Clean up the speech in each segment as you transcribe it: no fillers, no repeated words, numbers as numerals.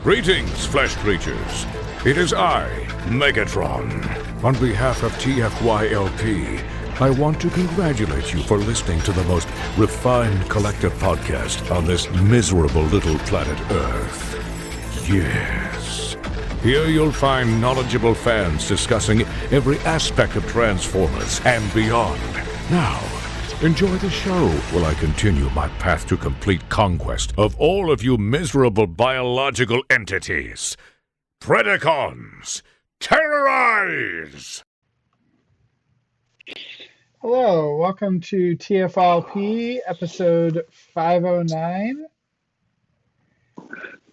Greetings, flesh creatures. It is I, Megatron. On behalf of TFYLP, I want to congratulate you for listening to the most refined collective podcast on this miserable little planet Earth. Yes. Here you'll find knowledgeable fans discussing every aspect of Transformers and beyond. Now, enjoy the show while I continue my path to complete conquest of all of you miserable biological entities. Predacons, terrorize! Hello, welcome to TFYLP, episode 509.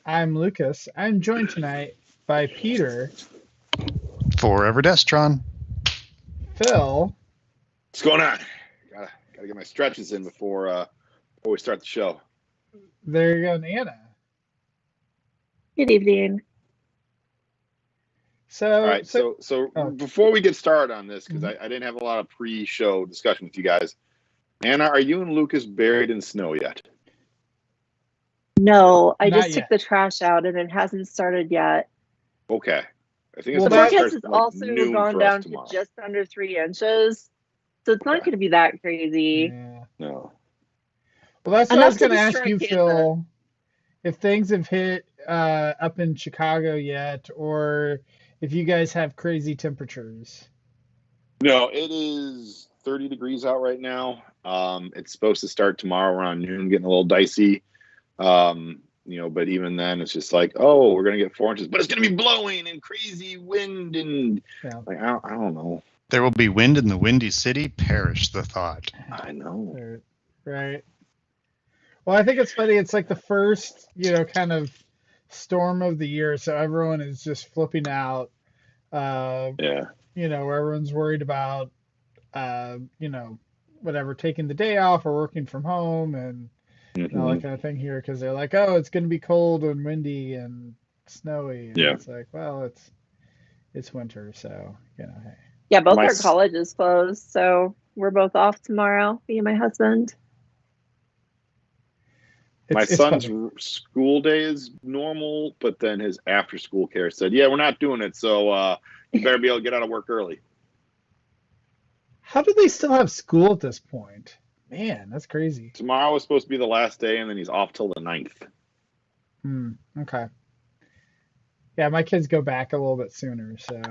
I'm Lucas. I'm joined tonight by Peter. Forever Destron. Phil. What's going on? Gotta get my stretches in before we start the show. There you go, and Anna. Good evening. All right, so before we get started on this, because I didn't have a lot of pre-show discussion with you guys, Anna, are you and Lucas buried in snow yet? No, I Not just took yet. the trash out and it hasn't started yet. Okay. I think Well, The it's forecast has like also noon gone for us down to tomorrow. just under 3 inches. So it's not Okay. going to be that crazy. Yeah. No. Well, that's what I was Enough to going to ask destroy you, Canada. Phil. If things have hit up in Chicago yet, or if you guys have crazy temperatures. No, it is 30 degrees out right now. It's supposed to start tomorrow around noon, getting a little dicey. But even then, it's just like, oh, we're gonna get 4 inches, but it's gonna be blowing and crazy wind and Yeah. like I don't know. There will be wind in the windy city. Perish the thought. I know. Right. Well, I think it's funny. It's like the first, kind of storm of the year. So everyone is just flipping out, Yeah. where everyone's worried about, whatever, taking the day off or working from home and all that kind of thing here. Because they're like, oh, it's going to be cold and windy and snowy. And Yeah. It's like, well, it's winter. So, hey. Yeah, both My our s- colleges closed. So we're both off tomorrow, me and my husband. My It's son's funny. school day is normal, but then his after school care said, yeah, we're not doing it. So you better be able to get out of work early. How do they still have school at this point? Man, that's crazy. Tomorrow was supposed to be the last day, and then he's off till the 9th. Okay. Yeah, my kids go back a little bit sooner, so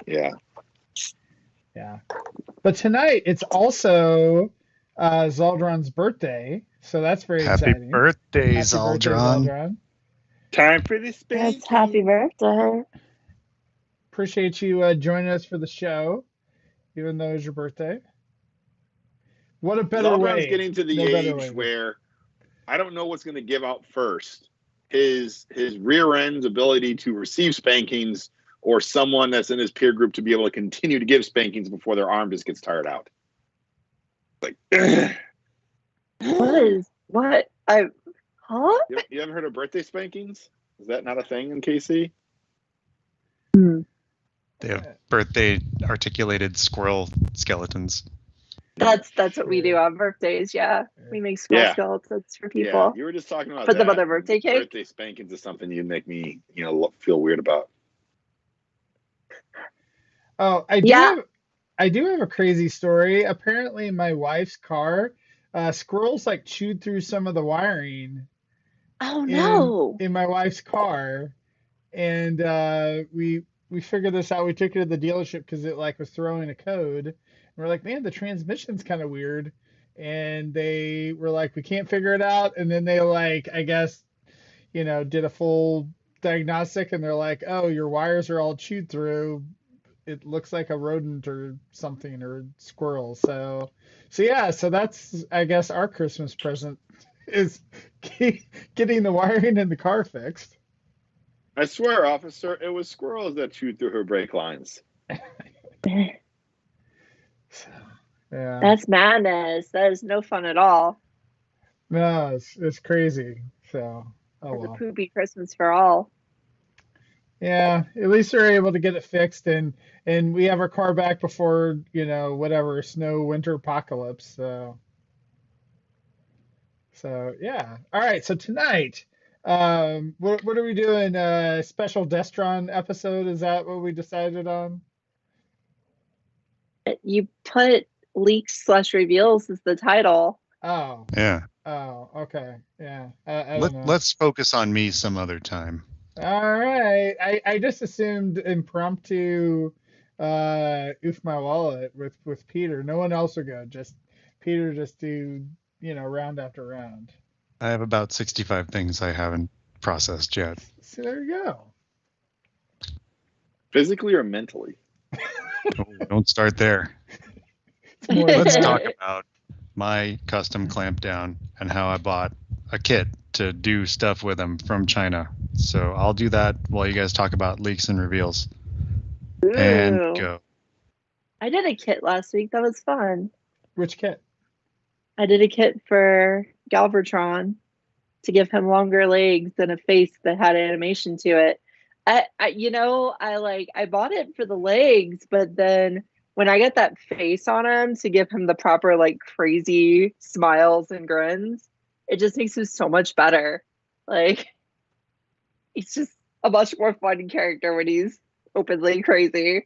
Yeah. yeah. But tonight it's also Zaldron's birthday, so that's very Happy exciting. birthday, Happy birthday, Zaldron. Zaldron. Time for the space. Yes, happy birthday. Appreciate you joining us for the show, even though it's your birthday. What a better Zaldron's way. getting to the No better way. age where I don't know what's going to give out first. His rear end's ability to receive spankings, or someone that's in his peer group to be able to continue to give spankings before their arm just gets tired out. Like, What? Huh? you haven't heard of birthday spankings? Is that not a thing in KC? They have birthday articulated squirrel skeletons. That's what we do on birthdays. Yeah, we make small Yeah. skeletons for Yeah, people. you were just talking about For them that. on their birthday cake? Birthday spankings is something you make me, feel weird about. Oh, I do have a crazy story. Apparently, my wife's car, squirrels like chewed through some of the wiring Oh no! in my wife's car, and we figured this out. We took it to the dealership because it like was throwing a code. And we're like, man, the transmission's kind of weird, and they were like, we can't figure it out. And then they like, I guess, did a full diagnostic, and they're like, oh, your wires are all chewed through. It looks like a rodent or something, or squirrel. So that's, I guess, our Christmas present is getting the wiring in the car fixed. I swear, officer, it was squirrels that chewed through her brake lines. So, yeah. That's madness. That is no fun at all. No, it's crazy. So, oh It's a well. poopy Christmas for all. Yeah, at least they're able to get it fixed, and we have our car back before, whatever snow winter apocalypse. So yeah. All right. So tonight, What are we doing? Special Destron episode? Is that what we decided on? You put leaks/reveals as the title. Oh, Yeah. oh, okay. Yeah, I don't Let know. Let's focus on me some other time. All right. I just assumed impromptu oof my wallet with Peter. No one else would go. Just Peter just do, round after round. I have about 65 things I haven't processed yet. So there you go. Physically or mentally? Oh, don't start there. It's more than Let's that. talk about my custom clamp down and how I bought a kit to do stuff with them from China. So I'll do that while you guys talk about leaks and reveals. And Ooh. go. I did a kit last week. That was fun. Which kit? I did a kit for Galvatron to give him longer legs and a face that had animation to it. I bought it for the legs, but then when I get that face on him to give him the proper like crazy smiles and grins, it just makes him so much better. Like he's just a much more fun character when he's openly crazy.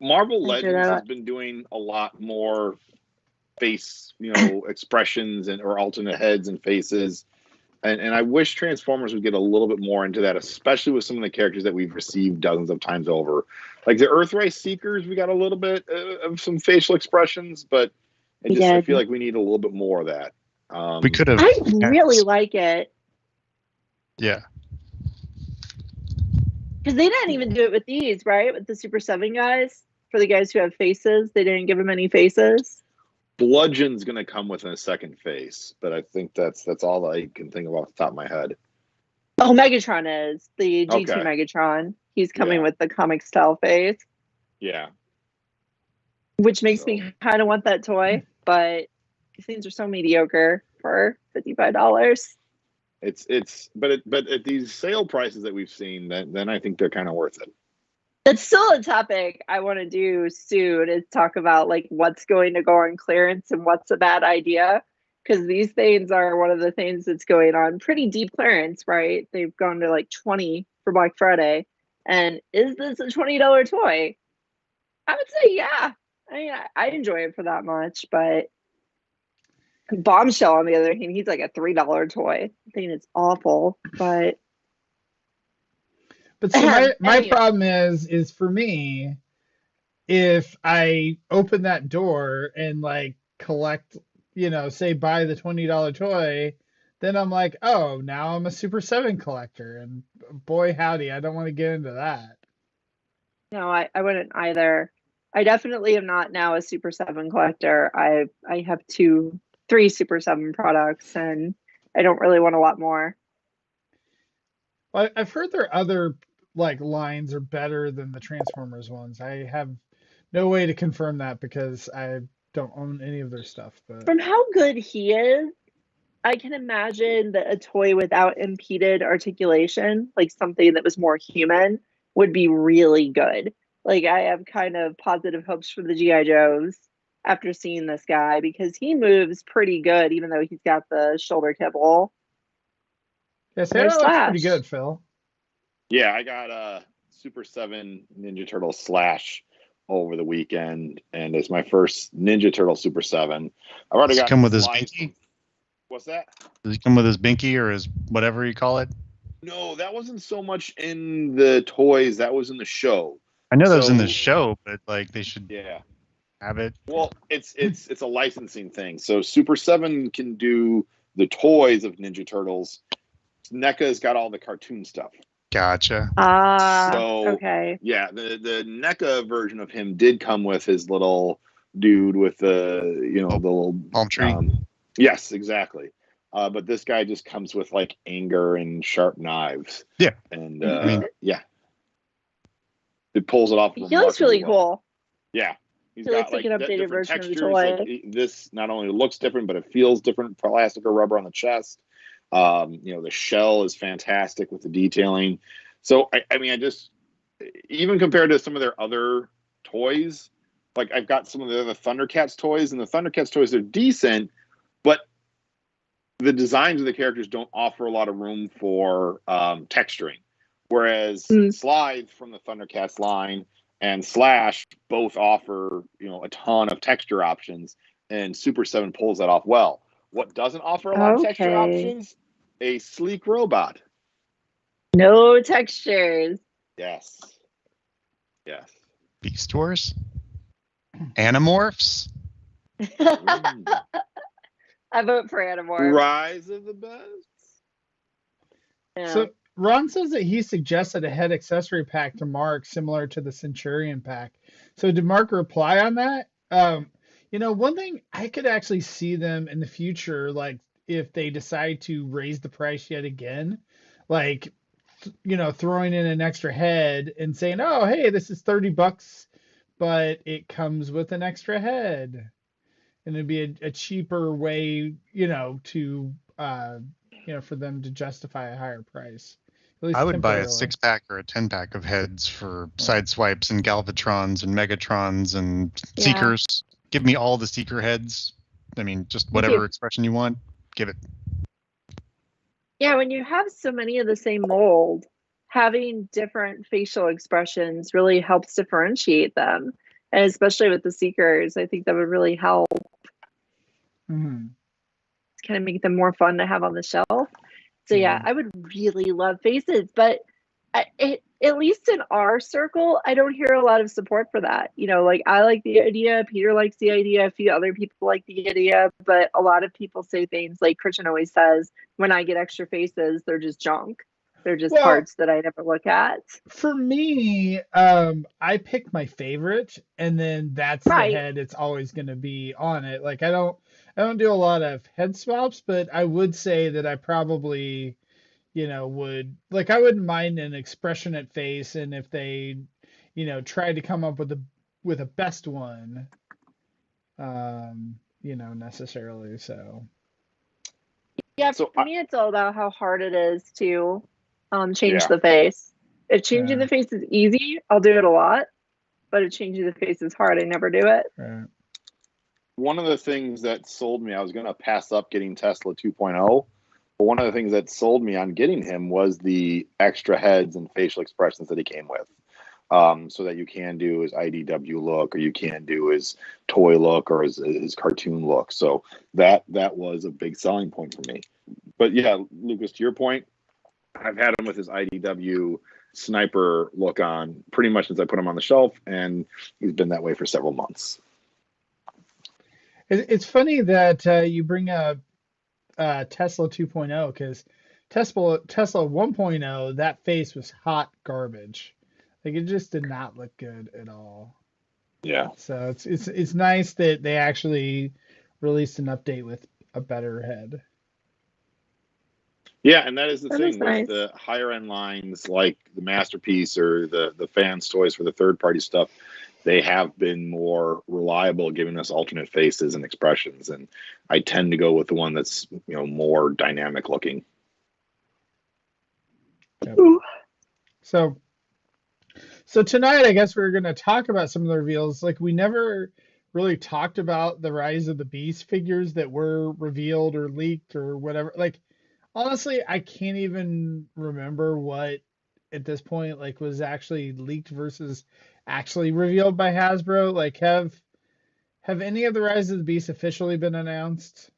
Marvel I did Legends that. has been doing a lot more face, expressions or alternate heads and faces. And I wish Transformers would get a little bit more into that, especially with some of the characters that we've received dozens of times over. Like the Earthrise Seekers, we got a little bit of some facial expressions, but I feel like we need a little bit more of that. We could have. I really like it Yeah. because they didn't even do it with these, right? With the Super 7 guys. For the guys who have faces, they didn't give them any faces. Bludgeon's going to come with a second face, but I think that's all I can think of off the top of my head. Oh, Megatron is the G2 Okay. Megatron. He's coming Yeah. with the comic style face, Yeah. which makes me kind of want that toy, but these things are so mediocre for $55. But at these sale prices that we've seen, then I think they're kind of worth it. It's still a topic I want to do soon, is talk about like what's going to go on clearance and what's a bad idea. Because these things are one of the things that's going on pretty deep clearance, right? They've gone to like 20 for Black Friday. And is this a $20 toy? I would say yeah. I mean, I enjoy it for that much, but Bombshell, on the other hand, he's like a $3 toy. I think it's awful, but But see, my anyway. problem is for me, if I open that door and like collect, say buy the $20 toy, then I'm like, oh, now I'm a Super 7 collector. And boy, howdy, I don't want to get into that. No, I wouldn't either. I definitely am not now a Super 7 collector. I have 3 Super 7 products, and I don't really want a lot more. Well, I've heard their other like lines are better than the Transformers ones. I have no way to confirm that because I don't own any of their stuff. But From how good he is, I can imagine that a toy without impeded articulation, like something that was more human, would be really good. Like I have kind of positive hopes for the G.I. Joes after seeing this guy because he moves pretty good, even though he's got the shoulder kibble. yes, There's that looks pretty Slash. good, Phil. Yeah, I got a Super 7 Ninja Turtle Slash over the weekend, and it's my first Ninja Turtle Super 7. I've already Does got he come with his slides. binky? What's that? Does he come with his binky or his whatever you call it? No, that wasn't so much in the toys. That was in the show. I know that was in So- the show, but like they should Yeah. have it. Well, it's a licensing thing. So Super 7 can do the toys of Ninja Turtles. NECA's got all the cartoon stuff. Gotcha. So- Okay. Yeah, the NECA version of him did come with his little dude with the the little Palm tree. Yes, exactly. But this guy just comes with like anger and sharp knives. Yeah. And I mean- yeah, it pulls it off. He looks really remarkably well. cool. Yeah, he's He looks like an updated different version of the textures. toy. Like this not only looks different, but it feels different. Plastic or rubber on the chest. The shell is fantastic with the detailing. So I mean, I just even compared to some of their other toys, like I've got some of the other Thundercats toys, and the Thundercats toys are decent, but the designs of the characters don't offer a lot of room for texturing, whereas Slithe from the Thundercats line and Slash both offer a ton of texture options, and Super 7 pulls that off well. What doesn't offer a lot of texture options? A sleek robot. No textures. Yes. Beast Wars? Animorphs? I vote for Animorphs. Rise of the Bests. Yeah. So Ron says that he suggested a head accessory pack to Mark similar to the Centurion pack. So did Mark reply on that? One thing I could actually see them in the future, like if they decide to raise the price yet again, like throwing in an extra head and saying, "Oh, hey, this is $30, but it comes with an extra head," and it'd be a cheaper way, to for them to justify a higher price. At least I would buy a temporarily. 6-pack or a 10-pack of heads for side swipes and Galvatrons and Megatrons and Seekers. Give me all the Seeker heads. I mean, just whatever expression you want, give it. Yeah, when you have so many of the same mold, having different facial expressions really helps differentiate them. And especially with the Seekers, I think that would really help. Mm-hmm. Kind of make them more fun to have on the shelf. So yeah, I would really love faces, but at least in our circle, I don't hear a lot of support for that. Like I like the idea, Peter likes the idea, a few other people like the idea, but a lot of people say things like Christian always says, when I get extra faces, they're just junk. They're just parts that I never look at. For me, I pick my favorite, and then that's the head it's always going to be on it. Like I don't do a lot of head swaps, but I would say that I probably I wouldn't mind an expressionate face, and if they tried to come up with a best one, necessarily. So yeah, for me it's all about how hard it is to change the face. If changing the face is easy, I'll do it a lot, but if changing the face is hard, I never do it. One of the things that sold me, I was going to pass up getting Tesla 2.0, but one of the things that sold me on getting him was the extra heads and facial expressions that he came with. So that you can do his IDW look, or you can do his toy look, or his cartoon look. So that was a big selling point for me. But yeah, Lucas, to your point, I've had him with his IDW sniper look on pretty much since I put him on the shelf, and he's been that way for several months. It's funny that you bring up Tesla 2.0, because Tesla 1.0, that face was hot garbage. Like it just did not look good at all. Yeah. So it's nice that they actually released an update with a better head. Yeah, and that is the thing with the higher end lines like the Masterpiece or the fans toys for the third party stuff. They have been more reliable, giving us alternate faces and expressions, and I tend to go with the one that's more dynamic looking. Yep. So tonight, I guess we're going to talk about some of the reveals. Like we never really talked about the Rise of the Beast figures that were revealed or leaked or whatever. Like honestly, I can't even remember what at this point was actually leaked versus actually revealed by Hasbro. Like have any of the Rise of the Beast officially been announced?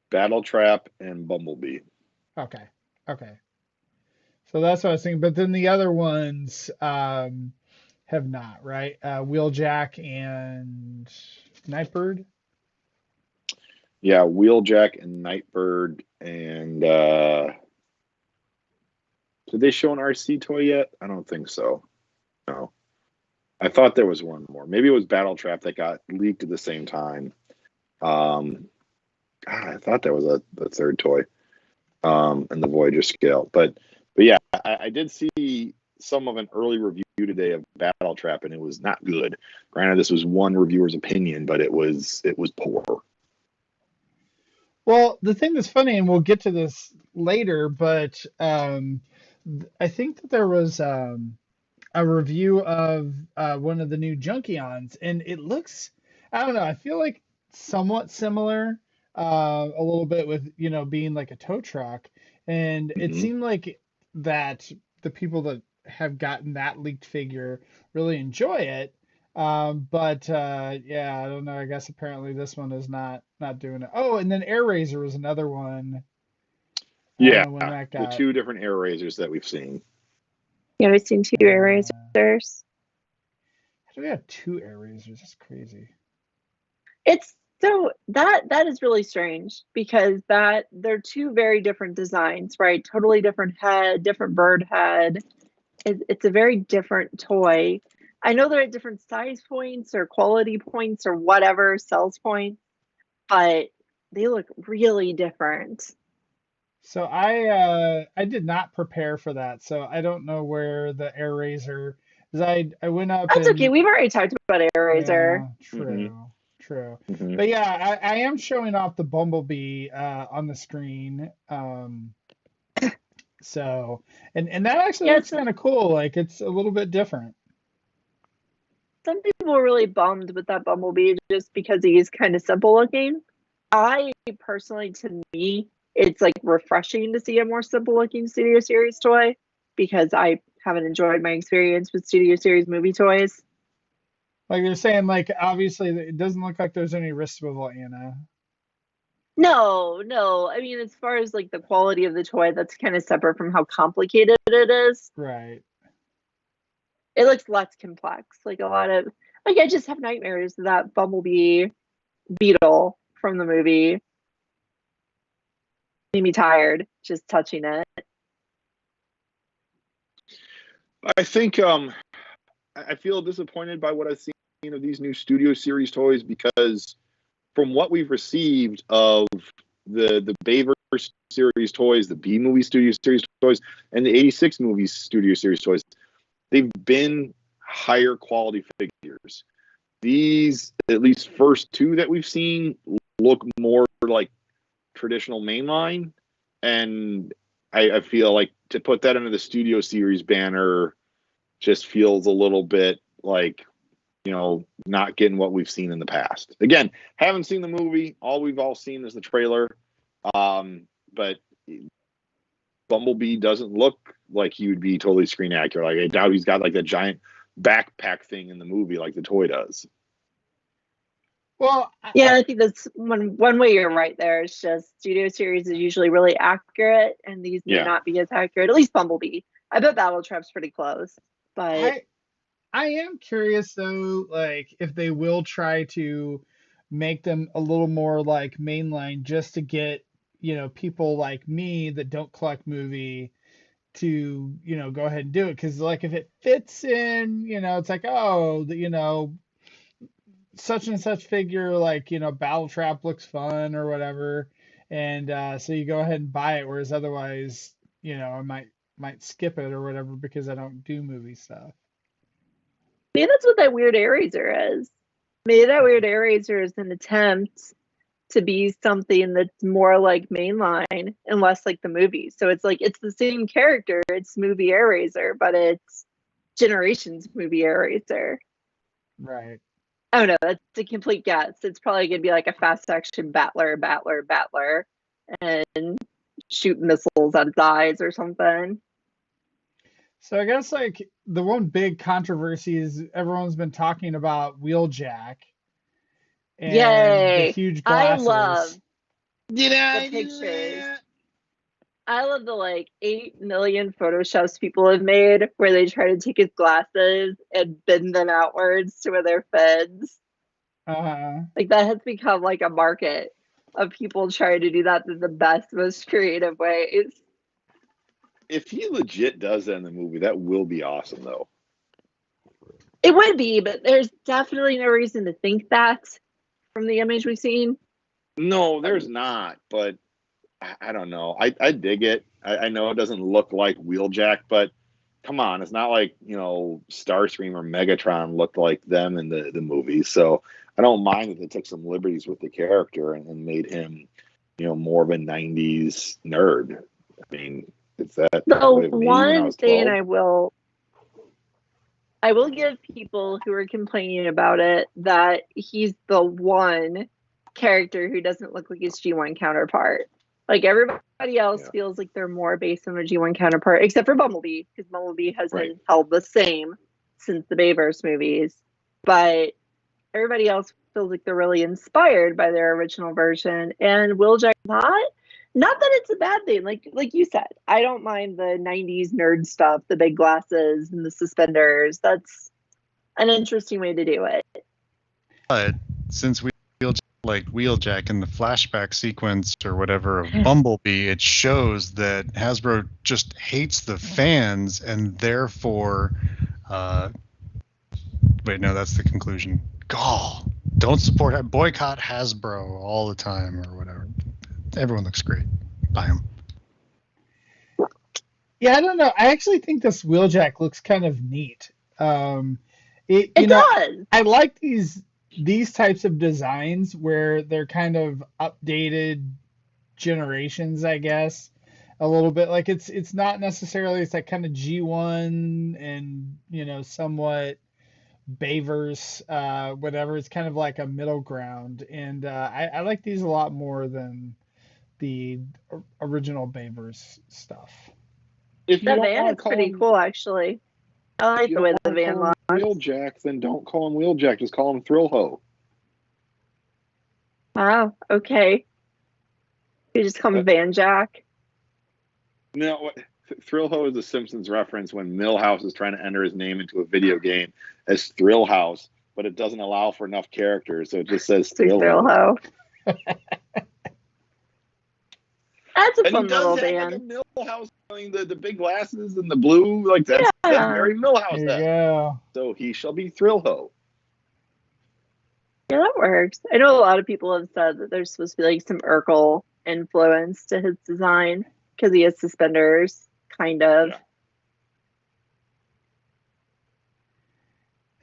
Battle Trap and Bumblebee. Okay. So that's what I was thinking. But then the other ones have not, right? Wheeljack and Nightbird. Yeah, Wheeljack and Nightbird, and did they show an RC toy yet? I don't think so. No. I thought there was one more. Maybe it was Battle Trap that got leaked at the same time. I thought there was a third toy in the Voyager scale. But yeah, I did see some of an early review today of Battle Trap, and it was not good. Granted, this was one reviewer's opinion, but it was poor. Well, the thing that's funny, and we'll get to this later, but I think that there was a review of one of the new Junkions, and it looks, I don't know, I feel like somewhat similar, a little bit with, being like a tow truck. And it Hmm. seemed like that the people that have gotten that leaked figure really enjoy it. But yeah, I don't know. I guess apparently this one is not doing it. Oh, and then Air Razor was another one. I don't Yeah, know when that the got. two different air razors that we've seen. You ever seen two air Uh, razors? how do we have two Air Razors? That's crazy. It's so that is really strange because that they're two very different designs, right? Totally different head, different bird head. It's a very different toy. I know they're at different size points or quality points or whatever, sales points, but they look really different. So I did not prepare for that, so I don't know where the Air Razor. 'Cause I went up That's okay. and We've already talked about Eraser. yeah, Hmm. true. Hmm. But yeah, I am showing off the Bumblebee on the screen. So and that actually looks Yes, kind of cool. Like it's a little bit different. some people were really bummed with that Bumblebee just because he's kind of simple looking. I personally, to me, it's like refreshing to see a more simple looking Studio Series toy because I haven't enjoyed my experience with Studio Series movie toys. Like they're saying, like obviously it doesn't look like there's any wrist swivel, Anna. No, no. I mean, as far as like the quality of the toy, that's kind of separate from how complicated it is. Right. It looks less complex. Like a lot of, like, I just have nightmares of that Bumblebee beetle from the movie. Made me tired just touching it. I think I feel disappointed by what I've seen of these new Studio Series toys because from what we've received of the Baver series toys, the B movie Studio Series toys, and the 86 movies Studio Series toys, they've been higher quality figures. These, at least first two that we've seen, look more like traditional mainline. And I feel like to put that under the Studio Series banner just feels a little bit like, not getting what we've seen in the past. Again, haven't seen the movie. All we've all seen is the trailer. But Bumblebee doesn't look like he would be totally screen accurate. Like I doubt he's got like that giant backpack thing in the movie like the toy does. Well, Yeah, I think that's one way you're right there. It's just Studio Series is usually really accurate, and these may Yeah. not be as accurate. At least Bumblebee. I bet Battletrap's pretty close, but I I am curious though, like if they will try to make them a little more like mainline just to get, people like me that don't collect movie to, go ahead and do it. Because like if it fits in, it's like, oh, such and such figure, like, Battle Trap looks fun or whatever. And so you go ahead and buy it, whereas otherwise, I might skip it or whatever because I don't do movie stuff. maybe that's what that weird Eraser is. Maybe that weird Eraser is an attempt to be something that's more like mainline and less like the movie. So it's like it's the same character, it's movie Eraser, but it's Generations movie Eraser. Right. I don't know. That's a complete guess. It's probably gonna be like a fast action battler, and shoot missiles out its eyes or something. So I guess like the one big controversy is everyone's been talking about Wheeljack and the Yay! huge I love glasses. Did the I do pictures. that? I love the like 8 million photoshops people have made where they try to take his glasses and bend them outwards to where they're fins. Uh, Like that has become like a market of people trying to do that in the best, most creative ways. If he legit does that in the movie, that will be awesome though. It would be, but there's definitely no reason to think that from the image we've seen. No, there's not, but I don't know. I dig it. I know it doesn't look like Wheeljack, but come on, it's not like, Starscream or Megatron looked like them in the movie. So I don't mind that they took some liberties with the character and made him, more of a 90s nerd. I mean, it's that The way of me when I one was thing 12. I will give people who are complaining about it that he's the one character who doesn't look like his G1 counterpart. Like everybody else feels like they're more based on a G1 counterpart, except for Bumblebee, because Bumblebee has been held the same since the Bayverse movies. But everybody else feels like they're really inspired by their original version. And Wheeljack not that it's a bad thing. Like you said, I don't mind the 90s nerd stuff, the big glasses and the suspenders. That's an interesting way to do it. But since we like Wheeljack in the flashback sequence or whatever of Bumblebee, it shows that Hasbro just hates the fans and therefore wait, no, that's the conclusion. Gall. Don't support, boycott Hasbro all the time or whatever. Everyone looks great. Buy them. Yeah, I don't know. I actually think this Wheeljack looks kind of neat. It does. I like these types of designs where they're kind of updated generations, I guess, a little bit. Like it's not necessarily, it's like kind of G1 and somewhat Bayverse, whatever. It's kind of like a middle ground, and I like these a lot more than the original Bayverse stuff. If the van is pretty cool, actually. I like the way the van looks. Wheeljack, then don't call him Wheeljack. Just call him Thrillho. Wow. Okay. You just call him Van Jack. No, Thrillho is a Simpsons reference when Milhouse is trying to enter his name into a video game as Thrillhouse, but it doesn't allow for enough characters, so it just says Thrillho. That's a fun little band. Like a Milhouse wearing the big glasses and the blue, like that's very Milhouse. Yeah. So he shall be Thrillho. Yeah, that works. I know a lot of people have said that there's supposed to be like some Urkel influence to his design because he has suspenders, kind of. Yeah.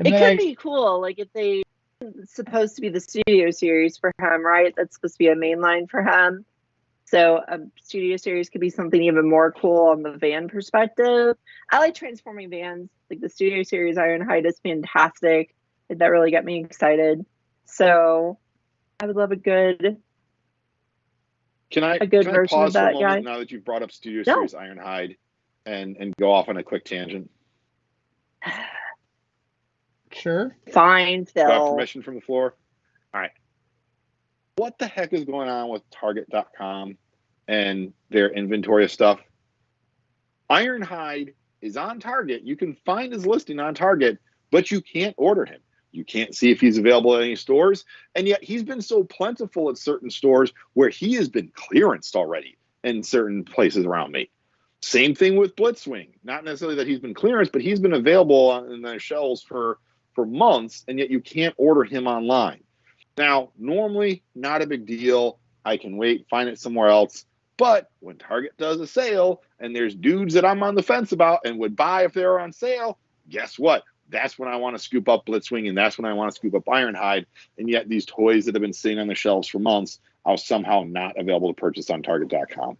It could be cool, like if it's supposed to be the studio series for him, right? That's supposed to be a main line for him. So a studio series could be something even more cool on the van perspective. I like transforming vans. Like the studio series Ironhide is fantastic. That really got me excited. So I would love a good version pause of that for a moment now that you've brought up studio series Ironhide and go off on a quick tangent? Sure. Fine, Phil. Got permission from the floor? All right. What the heck is going on with Target.com and their inventory of stuff? Ironhide is on Target. You can find his listing on Target, but you can't order him. You can't see if he's available at any stores. And yet he's been so plentiful at certain stores where he has been clearanced already in certain places around me. Same thing with Blitzwing. Not necessarily that he's been clearanced, but he's been available on their shelves for months, and yet you can't order him online. Now, normally, not a big deal. I can wait, find it somewhere else. But when Target does a sale and there's dudes that I'm on the fence about and would buy if they were on sale, guess what? That's when I want to scoop up Blitzwing, and that's when I want to scoop up Ironhide. And yet these toys that have been sitting on the shelves for months are somehow not available to purchase on Target.com.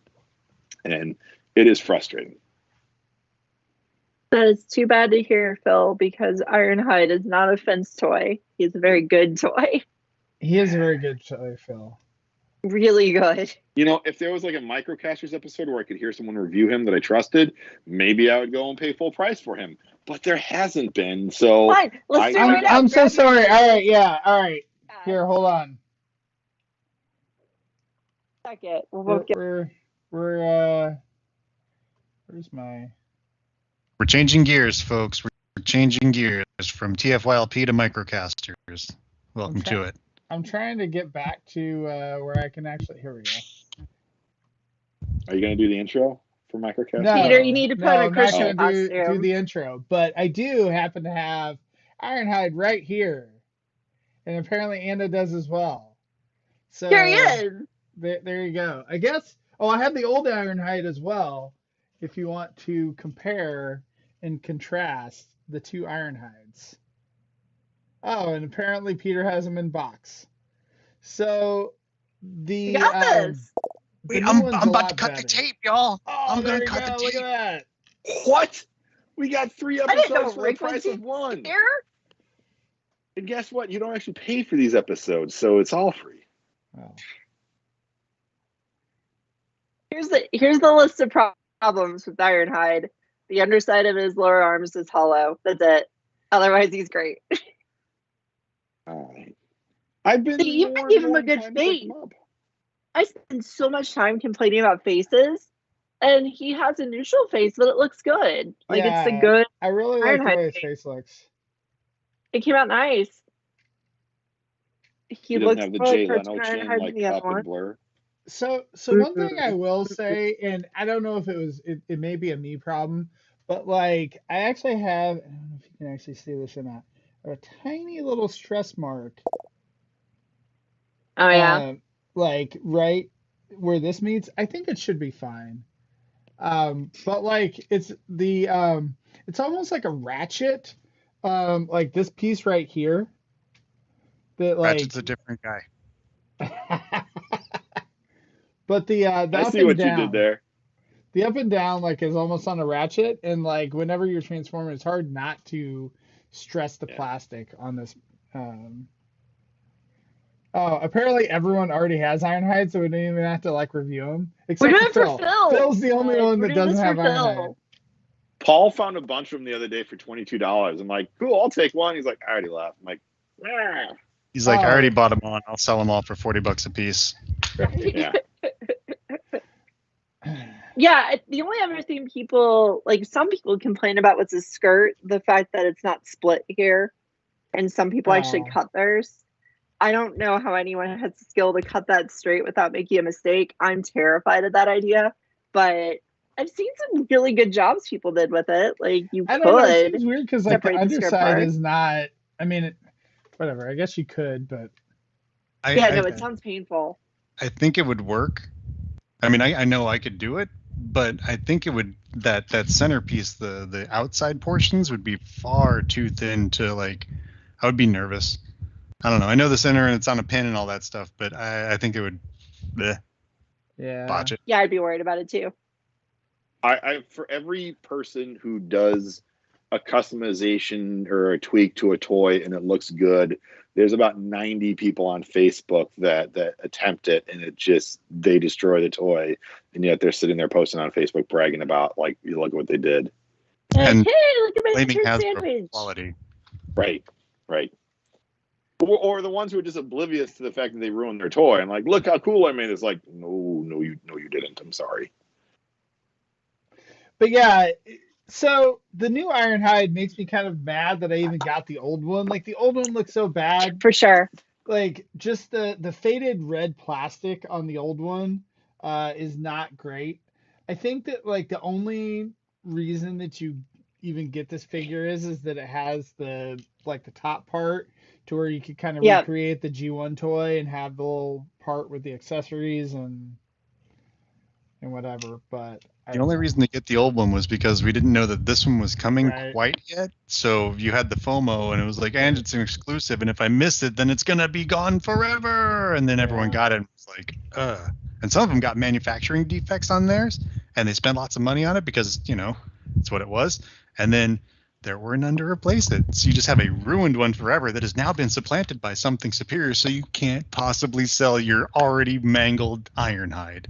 And it is frustrating. That is too bad to hear, Phil, because Ironhide is not a fence toy. He's a very good toy. He is a very good toy, Phil. Really good. You know, if there was like a Microcasters episode where I could hear someone review him that I trusted, maybe I would go and pay full price for him. But there hasn't been, so... Fine. Let's do it right now. I'm so sorry. All right, yeah. All right. Here, hold on. Second. Where's my... We're changing gears, folks. We're changing gears from TFYLP to Microcasters. Welcome to it. I'm trying to get back to where I can actually... Here we go. Are you going to do the intro for Microcasters? No, Peter, you need to put a Christian costume. Do the intro. But I do happen to have Ironhide right here. And apparently Anna does as well. So here he is. There you go. I guess... Oh, I have the old Ironhide as well, if you want to compare and contrast the two Ironhides. Oh, and apparently Peter has them in box. So you got this. Wait, I'm about to cut the tape, y'all. Oh, I'm going to cut the tape. Look at that. What? We got 3 episodes for the price of 1. Here? And guess what? You don't actually pay for these episodes, so it's all free. Oh. Here's the list of problems with Ironhide. The underside of his lower arms is hollow. That's it. Otherwise, he's great. All right. I've been See, you more give and him more a good inclined to pick face. him up. I spend so much time complaining about faces, and he has a neutral face, but it looks good. Like it's a good I really like the Ironhide way his face. face looks. It came out nice. He doesn't looks have the more like Jay cartoon Leno chin Ironhide than like the other up and one. blur. So one thing I will say, and I don't know if it may be a me problem, but like I actually have, I don't know if you can actually see this or not, a tiny little stress mark, Oh yeah. like right where this meets. I think it should be fine. But like it's almost like a ratchet, like this piece right here that Ratchet's like, a different guy. but the I up see and what you did down. there. The up and down like is almost on a ratchet, and like whenever you're transforming, it's hard not to stress the Yeah. plastic on this. Oh, apparently everyone already has Ironhide, so we don't even have to like review them. We're Except doing it for Phil. Phil. Phil's the only one We're that doing doesn't this have for Ironhide. Phil. Paul found a bunch of them the other day for $22. I'm like, cool, I'll take one. He's like, I already left. I'm like, ah. He's like, I Oh. already bought them all. I'll sell them all for $40 a piece. Yeah. Yeah, the only other thing some people complain about was his skirt, the fact that it's not split here, and some people actually Oh. cut theirs. I don't know how anyone has the skill to cut that straight without making a mistake. I'm terrified of that idea, but I've seen some really good jobs people did with it. Like you I don't know. It could seems weird because like the separate the skirt underside part. is not. I mean, whatever. I guess you could, but It sounds painful. I think it would work. I mean, I know I could do it, but I think it would that centerpiece, the outside portions would be far too thin to like. I would be nervous. I don't know. I know the center and it's on a pin and all that stuff, but I think it would botch it. Yeah, I'd be worried about it too. I for every person who does a customization or a tweak to a toy and it looks good, there's about 90 people on Facebook that attempt it and they destroy the toy, and yet they're sitting there posting on Facebook bragging about like, you look at what they did. And hey, look at my claiming turd Hasbro sandwich. Right. Or the ones who are just oblivious to the fact that they ruined their toy and like, look how cool I made it. It's like, no, you didn't. I'm sorry. But yeah, so the new Ironhide makes me kind of mad that I even got the old one. Like the old one looks so bad. For sure. Like just the faded red plastic on the old one is not great. I think that like the only reason that you even get this figure is that it has the top part to where you could kind of recreate the G1 toy and have the little part with the accessories and whatever. But the only reason to get the old one was because we didn't know that this one was coming quite yet. So you had the FOMO, and it was like, and it's an exclusive, and if I miss it, then it's gonna be gone forever. And then everyone got it, and it was like, And some of them got manufacturing defects on theirs, and they spent lots of money on it because it's what it was. And then there were none to replace it, so you just have a ruined one forever that has now been supplanted by something superior. So you can't possibly sell your already mangled Ironhide.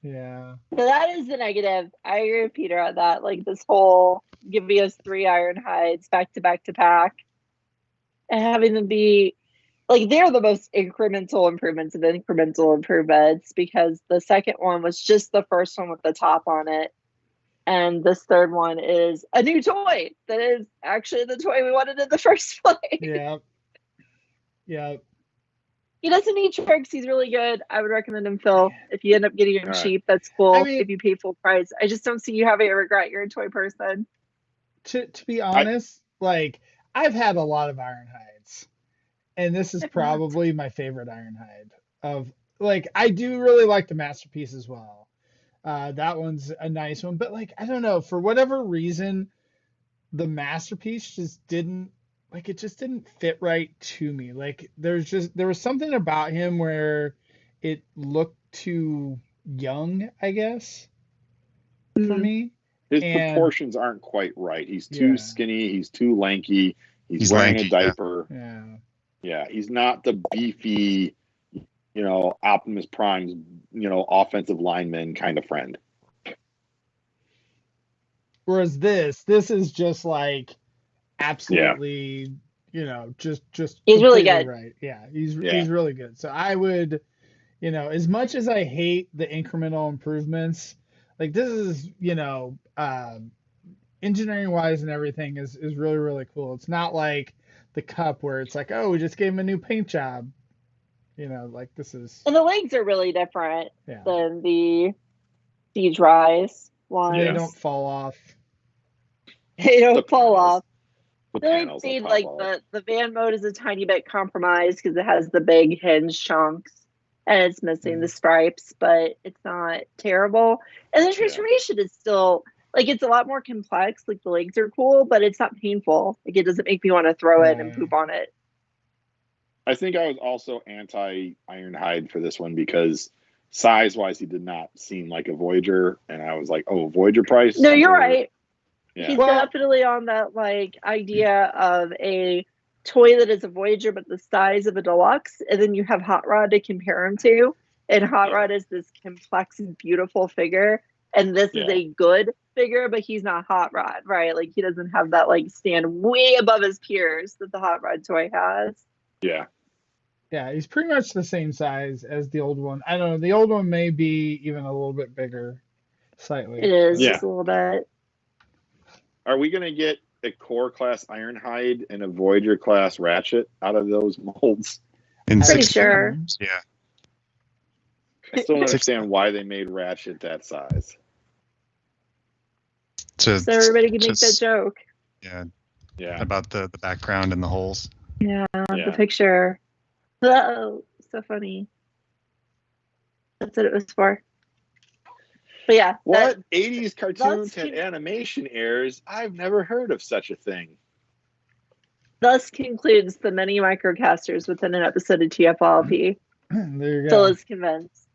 Yeah. So that is the negative. I agree with Peter on that. Like this whole giving us 3 Ironhides back to back to pack and having them be like they're the most incremental improvements of incremental improvements, because the second one was just the first one with the top on it. And this third one is a new toy that is actually the toy we wanted in the first place. Yeah. Yeah. He doesn't need tricks. He's really good. I would recommend him, Phil. If you end up getting him cheap, that's cool. I mean, if you pay full price. I just don't see you having a regret. You're a toy person. To be honest, like I've had a lot of Ironhides, and this is probably my favorite Ironhide. I do really like the Masterpiece as well. That one's a nice one, but like I don't know, for whatever reason, the Masterpiece just didn't fit right to me. Like there was something about him where it looked too young, I guess, for me. His proportions aren't quite right. He's too skinny. He's too lanky. He's wearing lanky, a diaper. Yeah. Yeah, he's not the beefy, Optimus Prime's, offensive lineman kind of friend. Whereas this is just like absolutely, just He's really completely good. right. Yeah, he's really good. So I would, as much as I hate the incremental improvements, like this is, engineering wise and everything is really, really cool. It's not like the Cup where it's like, oh, we just gave him a new paint job. Like this is. And the legs are really different Yeah. than the Siege Rise ones. They don't fall off. They don't fall panels. off. The I feel panels like will they pop like off. the van mode is a tiny bit compromised because it has the big hinge chunks and it's missing the stripes, but it's not terrible. And the transformation is still like it's a lot more complex. Like the legs are cool, but it's not painful. Like it doesn't make me want to throw it and poop on it. I think I was also anti Ironhide for this one because size-wise, he did not seem like a Voyager, and I was like, "Oh, Voyager price." No, you're right. Yeah. He's definitely on that like idea of a toy that is a Voyager, but the size of a deluxe, and then you have Hot Rod to compare him to, and Hot Rod is this complex and beautiful figure, and this is a good figure, but he's not Hot Rod, right? Like he doesn't have that like stand way above his peers that the Hot Rod toy has. Yeah. Yeah, he's pretty much the same size as the old one. I don't know. The old one may be even a little bit bigger, slightly. It is just a little bit. Are we going to get a core class Ironhide and a Voyager class Ratchet out of those molds? Pretty sure. Yeah. I still don't understand why they made Ratchet that size. So everybody can make that joke. Yeah. Yeah. About the background and the holes. Yeah, the picture. Oh, so funny. That's what it was for. But yeah. What 80s cartoons had animation errors? I've never heard of such a thing. Thus concludes the many microcasters within an episode of TFYLP. There you go. Phil is convinced.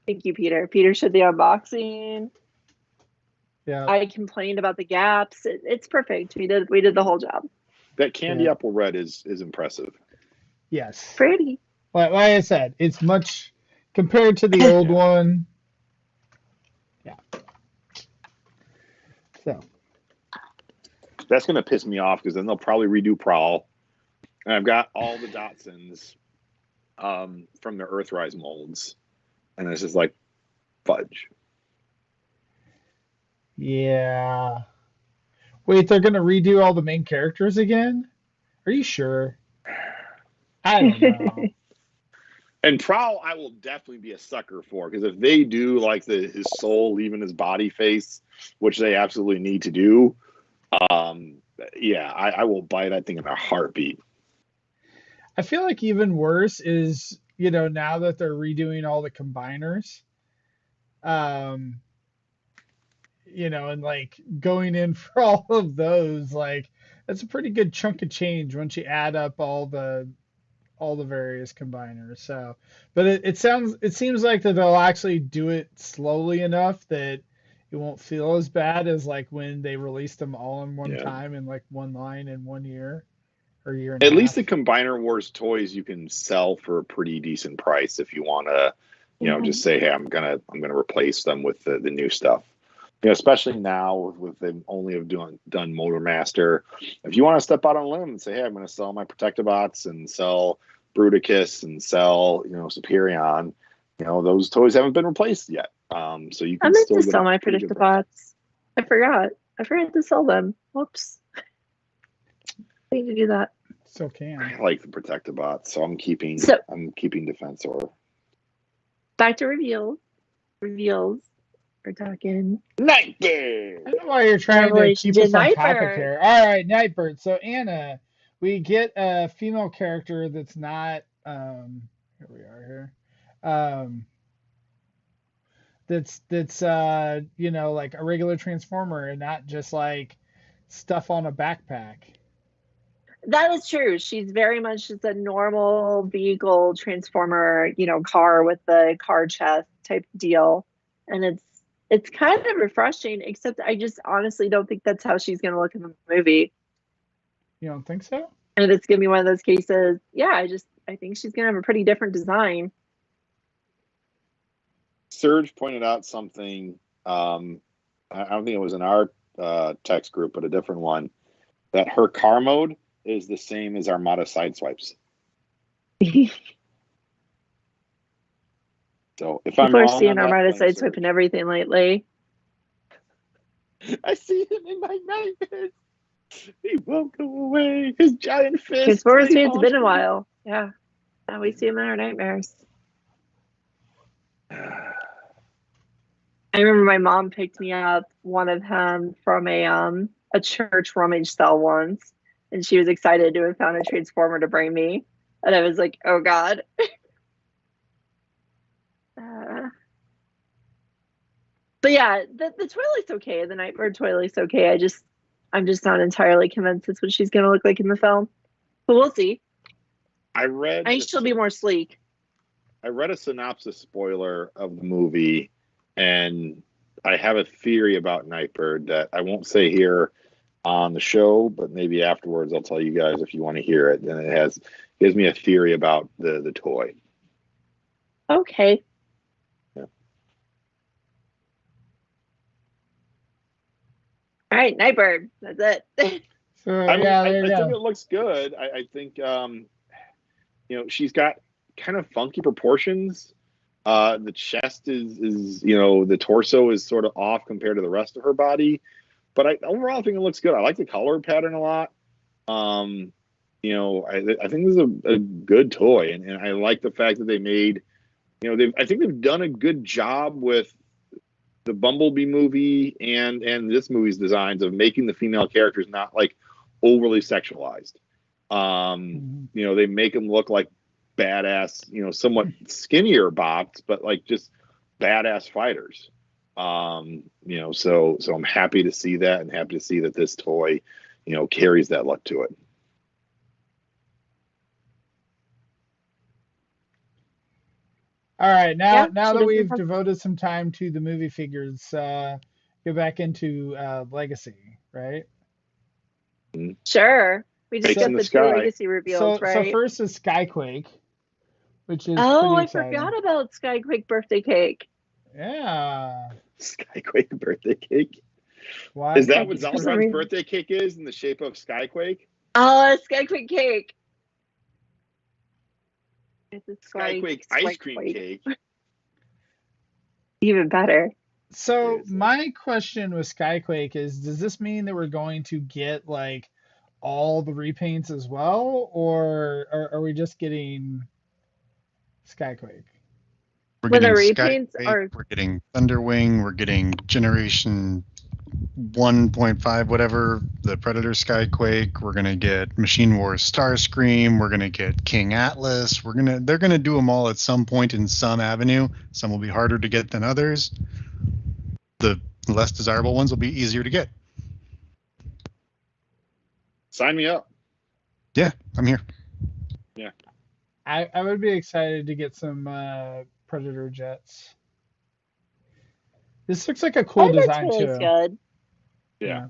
Thank you, Peter. Peter showed the unboxing. Yeah. I complained about the gaps. It's perfect. We did the whole job. That candy apple red is impressive. Yes. Pretty. Like I said, it's much compared to the old one. Yeah. So. That's going to piss me off because then they'll probably redo Prowl. And I've got all the Datsuns from the Earthrise molds. And it's just like, fudge. Yeah. Wait, they're going to redo all the main characters again? Are you sure? I don't know. And Prowl, I will definitely be a sucker for, because if they do like his soul leaving his body face, which they absolutely need to do, I will buy that thing in a heartbeat. I feel like even worse is, now that they're redoing all the combiners, and like going in for all of those, like that's a pretty good chunk of change once you add up all the various combiners. So, but it seems like that they'll actually do it slowly enough that it won't feel as bad as like when they released them all in one time in like one line in 1 year or year and a half. At least the Combiner Wars toys you can sell for a pretty decent price if you want to, just say, hey, I'm gonna replace them with the new stuff. Especially now with them only have done Motor Master. If you want to step out on a limb and say, hey, I'm going to sell my Protectobots and sell Bruticus and sell, Superion, those toys haven't been replaced yet. So you can I meant still to get sell my Predictabots. I forgot to sell them. Whoops. I need to do that. Still can. I like the Protectobots, so I'm keeping Defensor. Back to reveals. We're talking Nightbird. I don't know why you're trying to keep us on topic here. All right, Nightbird. So Anna, we get a female character that's not here we are here. That's like a regular Transformer and not just like stuff on a backpack. That is true. She's very much just a normal vehicle Transformer, car with the car chest type deal. And it's kind of refreshing, except I just honestly don't think that's how she's going to look in the movie. You don't think so? And it's gonna be one of those cases. Yeah, I think she's gonna have a pretty different design. Serge pointed out something. I don't think it was in our text group, but a different one. That her car mode is the same as Armada Sideswipes. So if I'm People are wrong seeing on that, Armada blame Sideswipe Serge. and everything lately. I see him in my nightmares. He won't go away. His giant fist. Transformers me, it's been a while. Yeah. Now we see him in our nightmares. I remember my mom picked me up one of him from a church rummage sale once, and she was excited to have found a Transformer to bring me. And I was like, oh God. But yeah, the Twilight's okay. The Nightbird Twilight's okay. I'm just not entirely convinced it's what she's gonna look like in the film. But we'll see. I think she'll be more sleek. I read a synopsis spoiler of the movie, and I have a theory about Nightbird that I won't say here on the show, but maybe afterwards I'll tell you guys if you want to hear it. And it gives me a theory about the toy. Okay. Yeah. All right, Nightbird. That's it. So I there you think go. it looks good. I think she's got kind of funky proportions. The chest is the torso is sort of off compared to the rest of her body, but overall I think it looks good. I like the color pattern a lot. I think this is a good toy, and I like the fact that they made, I think they've done a good job with the Bumblebee movie and this movie's designs of making the female characters not like overly sexualized. They make them look like badass, somewhat skinnier bots, but like just badass fighters. So I'm happy to see that, and happy to see that this toy, carries that look to it. All right, now that doesn't we've have- devoted some time to the movie figures, go back into Legacy, right? Sure. We just Fakes got in the the two sky. legacy reveals, right? So first is Skyquake, which is Oh, pretty I exciting. forgot about Skyquake birthday cake. Yeah. Skyquake birthday cake. Why? Is that what For some Zeltron's reason. birthday cake is, in the shape of Skyquake? Oh, Skyquake cake. It's a Skyquake ice cream cake. Even better. So Seriously. my question with Skyquake is, does this mean that we're going to get like all the repaints as well, or are we just getting Skyquake? We're When the getting repaints Skyquake, are we're getting Thunderwing, we're getting Generation 1.5, whatever, the Predator Skyquake. We're gonna get Machine Wars Starscream. We're gonna get King Atlas. They're gonna do them all at some point in some avenue. Some will be harder to get than others. The less desirable ones will be easier to get. Sign me up. Yeah, I'm here. Yeah. I would be excited to get some Predator jets. This looks like a cool design too. good. Yeah.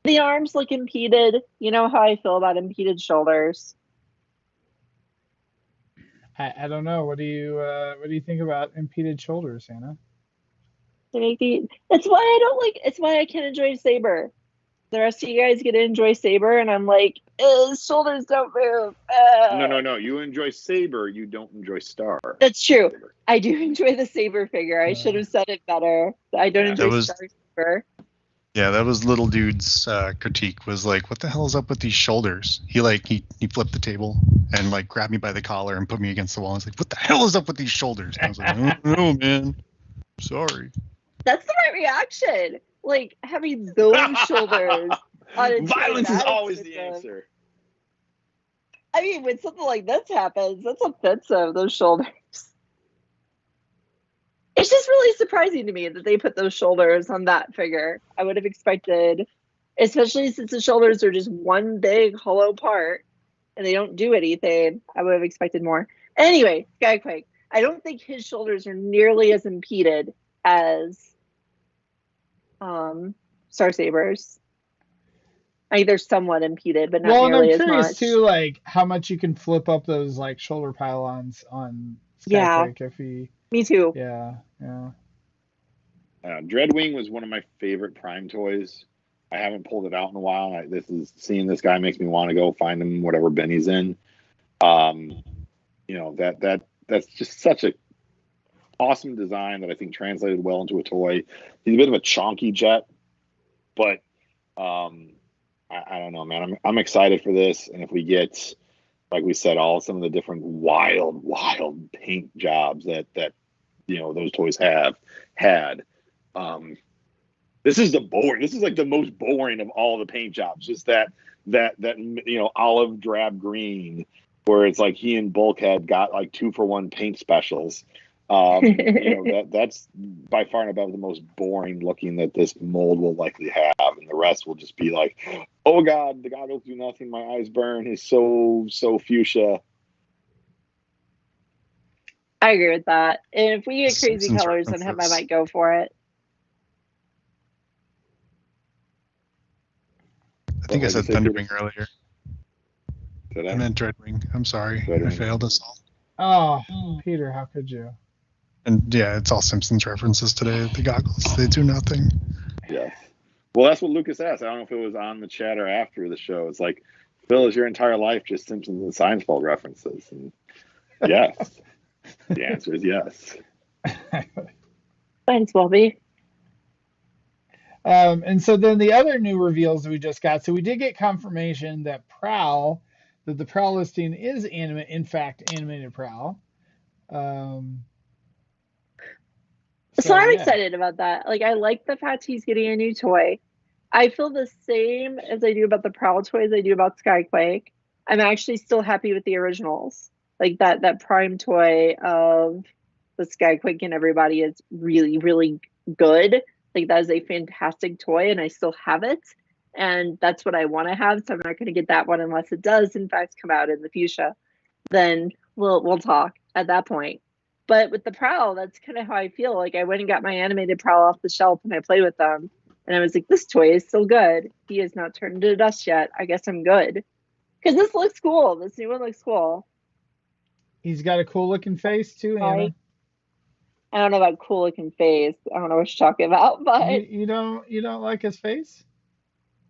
The arms look impeded. You know how I feel about impeded shoulders. I don't know. What do you think about impeded shoulders, Anna? It's why I don't like. It's why I can't enjoy Saber. The rest of you guys get to enjoy Saber, and I'm like, his shoulders don't move. No. You enjoy Saber. You don't enjoy Star. That's true. I do enjoy the Saber figure. I should have said it better. I don't enjoy Star Saber. Yeah, that was Little Dude's critique. Was like, what the hell is up with these shoulders? He flipped the table and like grabbed me by the collar and put me against the wall. And was like, what the hell is up with these shoulders? And I was like, I don't know, man. Sorry. That's the right reaction. Like having those shoulders on a Violence is always the expensive. answer. I mean, when something like this happens, that's offensive, those shoulders. It's just really surprising to me that they put those shoulders on that figure. I would have expected, especially since the shoulders are just one big hollow part and they don't do anything, I would have expected more. Anyway, Skyquake. I don't think his shoulders are nearly as impeded as Star Saber's. they're somewhat impeded, but not Well, and I'm nearly as curious much. too, like how much you can flip up those like shoulder pylons on Yeah, Skyquake if he, me too. yeah, yeah. Dreadwing was one of my favorite Prime toys. I haven't pulled it out in a while. Seeing this guy makes me want to go find him whatever bin he's in. That's just such a awesome design that I think translated well into a toy. He's a bit of a chonky jet, but I don't know, man. I'm excited for this, and if we get, like we said, some of the different wild paint jobs that those toys have had. This is like the most boring of all the paint jobs. Just that olive drab green, where it's like he and Bulkhead got like 2-for-1 paint specials. That's by far and above the most boring looking that this mold will likely have, and the rest will just be like, oh god, the goggles do nothing, my eyes burn. He's so fuchsia. I agree with that. And if we get crazy Simpsons colors on him, I references. might go for it. I think I said Thunderwing earlier. Did I meant Dreadwing. I'm sorry. Dreadwing. I failed us all. Oh, Peter, how could you? And yeah, it's all Simpsons references today. The goggles, they do nothing. Yes. Well, that's what Lucas asked. I don't know if it was on the chat or after the show. It's like, Phil, is your entire life just Simpsons and Seinfeld references? And yes. The answer is yes. Thanks, Bobby. And so then the other new reveals that we just got. So we did get confirmation that the Prowl listing is in fact animated Prowl. So I'm yeah. excited about that. Like, I like the fact he's getting a new toy. I feel the same as I do about the Prowl toys I do about Skyquake. I'm actually still happy with the originals. Like that Prime toy of the Skyquake and everybody is really, really good. Like, that is a fantastic toy, and I still have it. And that's what I want to have. So I'm not going to get that one unless it does, in fact, come out in the fuchsia. Then we'll talk at that point. But with the Prowl, that's kind of how I feel. Like, I went and got my animated Prowl off the shelf and I played with them. And I was like, this toy is still good. He has not turned into dust yet. I guess I'm good. Because this looks cool. This new one looks cool. He's got a cool looking face too, Anna. I don't know about cool looking face. I don't know what you're talking about, but you don't like his face?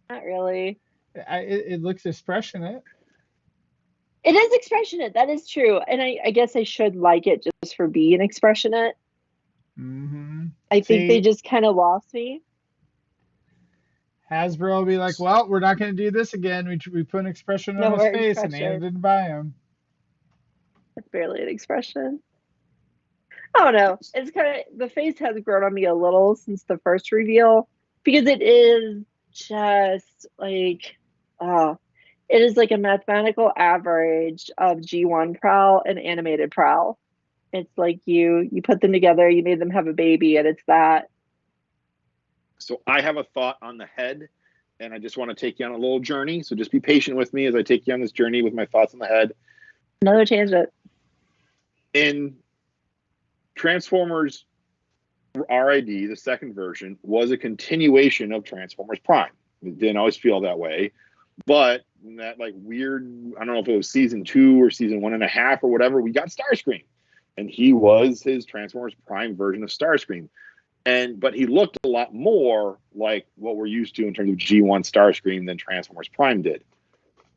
not really. It looks expressionate. It is expressionate. That is true. And I guess I should like it just for being expressionate. Mm-hmm. I think they just kind of lost me. Hasbro will be like, well, we're not going to do this again. We put an expression on his face, and Anna didn't buy him. It's barely an expression. I don't know. It's kind of, the face has grown on me a little since the first reveal, because it is just like, it is like a mathematical average of G1 Prowl and animated Prowl. It's like you put them together, you made them have a baby, and it's that. So I have a thought on the head, and I just want to take you on a little journey. So just be patient with me as I take you on this journey with my thoughts on the head. Another tangent. In Transformers RID, the second version, was a continuation of Transformers Prime. It didn't always feel that way, but that like weird, I don't know if it was season 2 or season 1.5 or whatever, we got Starscream, and he was his Transformers Prime version of Starscream. But he looked a lot more like what we're used to in terms of G1 Starscream than Transformers Prime did.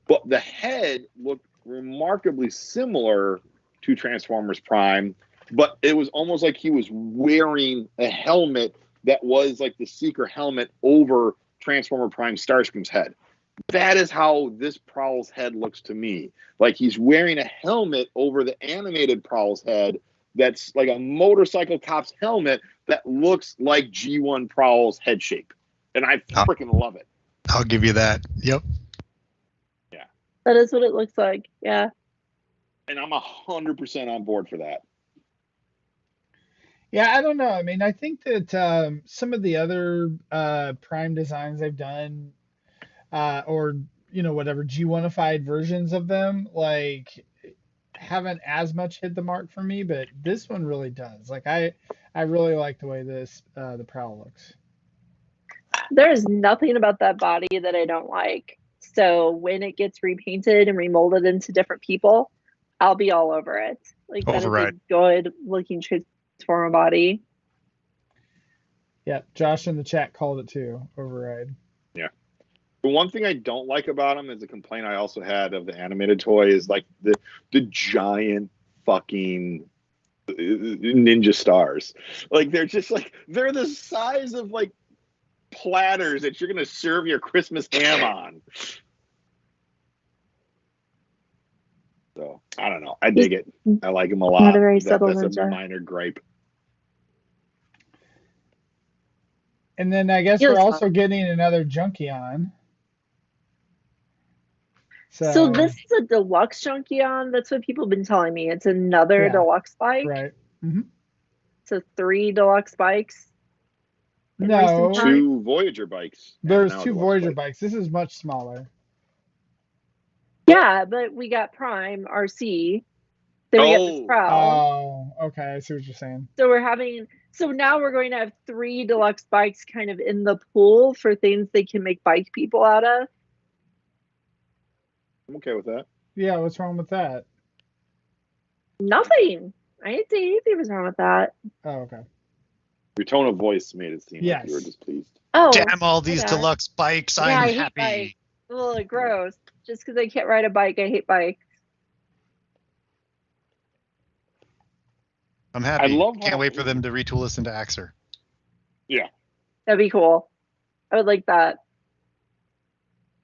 But the head looked remarkably similar to Transformers Prime, but it was almost like he was wearing a helmet that was like the Seeker helmet over Transformer Prime Starscream's head. That is how this Prowl's head looks to me. Like he's wearing a helmet over the animated Prowl's head that's like a motorcycle cop's helmet that looks like G1 Prowl's head shape. And I freaking love it. I'll give you that. Yep. Yeah. That is what it looks like. Yeah. And I'm 100% on board for that. Yeah, I don't know. I mean, I think that some of the other Prime designs they've done, or whatever G1ified versions of them, like haven't as much hit the mark for me, but this one really does. Like I really like the way this the Prowl looks. There's nothing about that body that I don't like. So when it gets repainted and remolded into different people, I'll be all over it. Like that is a Override. good looking Transformer body. Yeah, Josh in the chat called it too. Override. Yeah. The one thing I don't like about them is a complaint I also had of the animated toy is like the giant fucking ninja stars. Like they're just like they're the size of like platters that you're gonna serve your Christmas ham on. So I don't know. I dig it. I like them a lot. Not a very subtle That's a ninja. minor gripe. And then I guess He we're looks also fun. getting another Junkion. So this is a deluxe Junkion. That's what people have been telling me. It's another Yeah, deluxe bike. right. Mm-hmm. So 3 deluxe bikes. in No. recent times. 2 Voyager bikes. and There's now a 2 deluxe Voyager bike. bikes. This is much smaller. Yeah, but we got Prime RC. Then we got this Pro. Oh, okay. I see what you're saying. So now we're going to have 3 deluxe bikes kind of in the pool for things they can make bike people out of. I'm okay with that. Yeah, what's wrong with that? Nothing. I didn't say anything was wrong with that. Oh, okay. Your tone of voice made it seem like you were Yes. displeased. Oh, Damn all these okay. deluxe bikes. Yeah, I'm I hate happy. bikes. Ugh, gross. Just because I can't ride a bike, I hate bikes. I'm happy. I love Can't how- wait for them to retool us into Axer. That'd be cool. I would like that.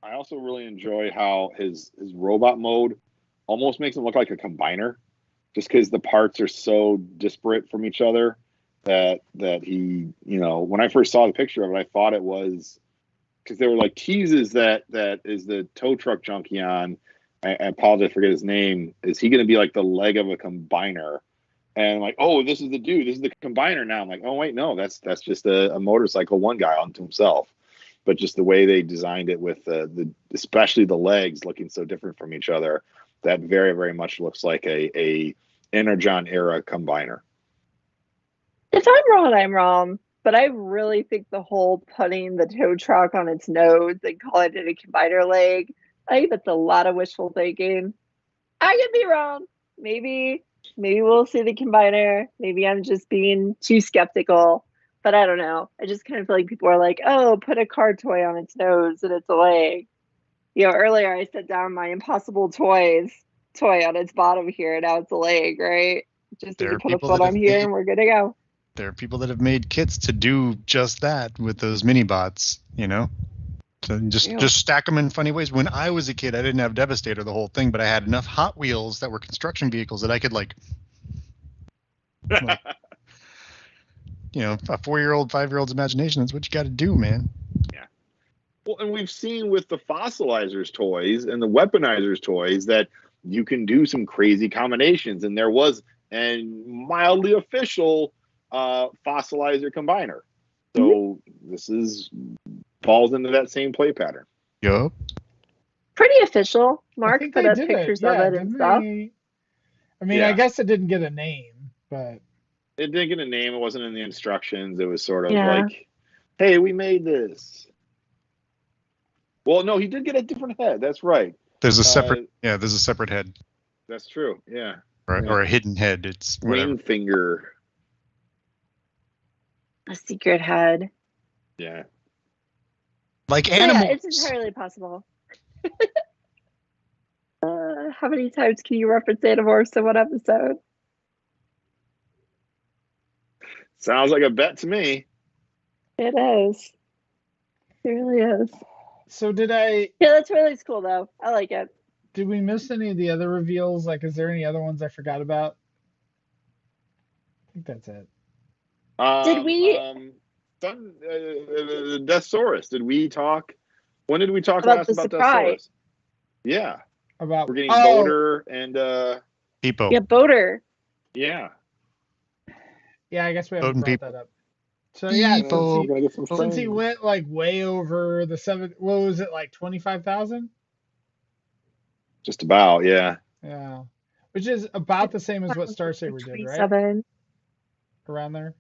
I also really enjoy how his robot mode almost makes him look like a combiner, just because the parts are so disparate from each other that he, you know, when I first saw the picture of it, I thought it was because there were like teases that is the tow truck Junkion. I apologize, I forget his name. Is he going to be like the leg of a combiner? And I'm like, oh, this is the dude. This is the combiner now. I'm like, oh wait, no, that's just a motorcycle one guy onto himself. But just the way they designed it with the especially the legs looking so different from each other, that very, very much looks like a Energon era combiner. If I'm wrong, I'm wrong. But I really think the whole putting the tow truck on its nose and calling it a combiner leg, I think that's a lot of wishful thinking. I could be wrong. Maybe we'll see the combiner. Maybe I'm just being too skeptical. But I don't know. I just kind of feel like people are like, oh, put a car toy on its nose and it's a leg. You know, earlier I set down my Impossible Toys toy on its bottom here, and now it's a leg, right? Just need There to are put a people foot that on have here made- and we're good to go. There are people that have made kits to do just that with those mini bots, you know? So just stack them in funny ways. When I was a kid, I didn't have Devastator, the whole thing, but I had enough Hot Wheels that were construction vehicles that I could like you know, a 4-year-old, 5-year-old's imagination. That's what you got to do, man. Yeah. Well, and we've seen with the fossilizers toys and the weaponizers toys that you can do some crazy combinations. And there was a mildly official fossilizer combiner. So this falls into that same play pattern. Yup. Pretty official. I Mark think put they up did pictures it. of Yeah, it and didn't stuff. they? I mean, Yeah. I guess it didn't get a name, but It didn't get a name. It wasn't in the instructions. It was sort of Yeah. like, hey, we made this. Well, no, he did get a different head. That's right. There's a separate there's a separate head. That's true. Yeah. Or a hidden head. It's whatever. Wing finger. A secret head. Yeah. Like So animals. yeah, it's entirely possible. How many times can you reference Animorphs in one episode? Sounds like a bet to me. It is. It really is. so Yeah, that's really cool though. I like it. did we miss any of the other reveals? Like, is there any other ones I forgot about? I think that's it. Did we- Deathsaurus. Did we talk? When did we talk About last the about surprise. Deathsaurus? Yeah. About We're getting oh, Boater and Hippo. Yeah, Boater. yeah. yeah, I guess we haven't Voting brought that up. So yeah, People. We're gonna get some since he frames. went like way over the what was it, like 25,000? Just about, yeah. Yeah, which is about the same as what Star Saber did, right? 27. Around there.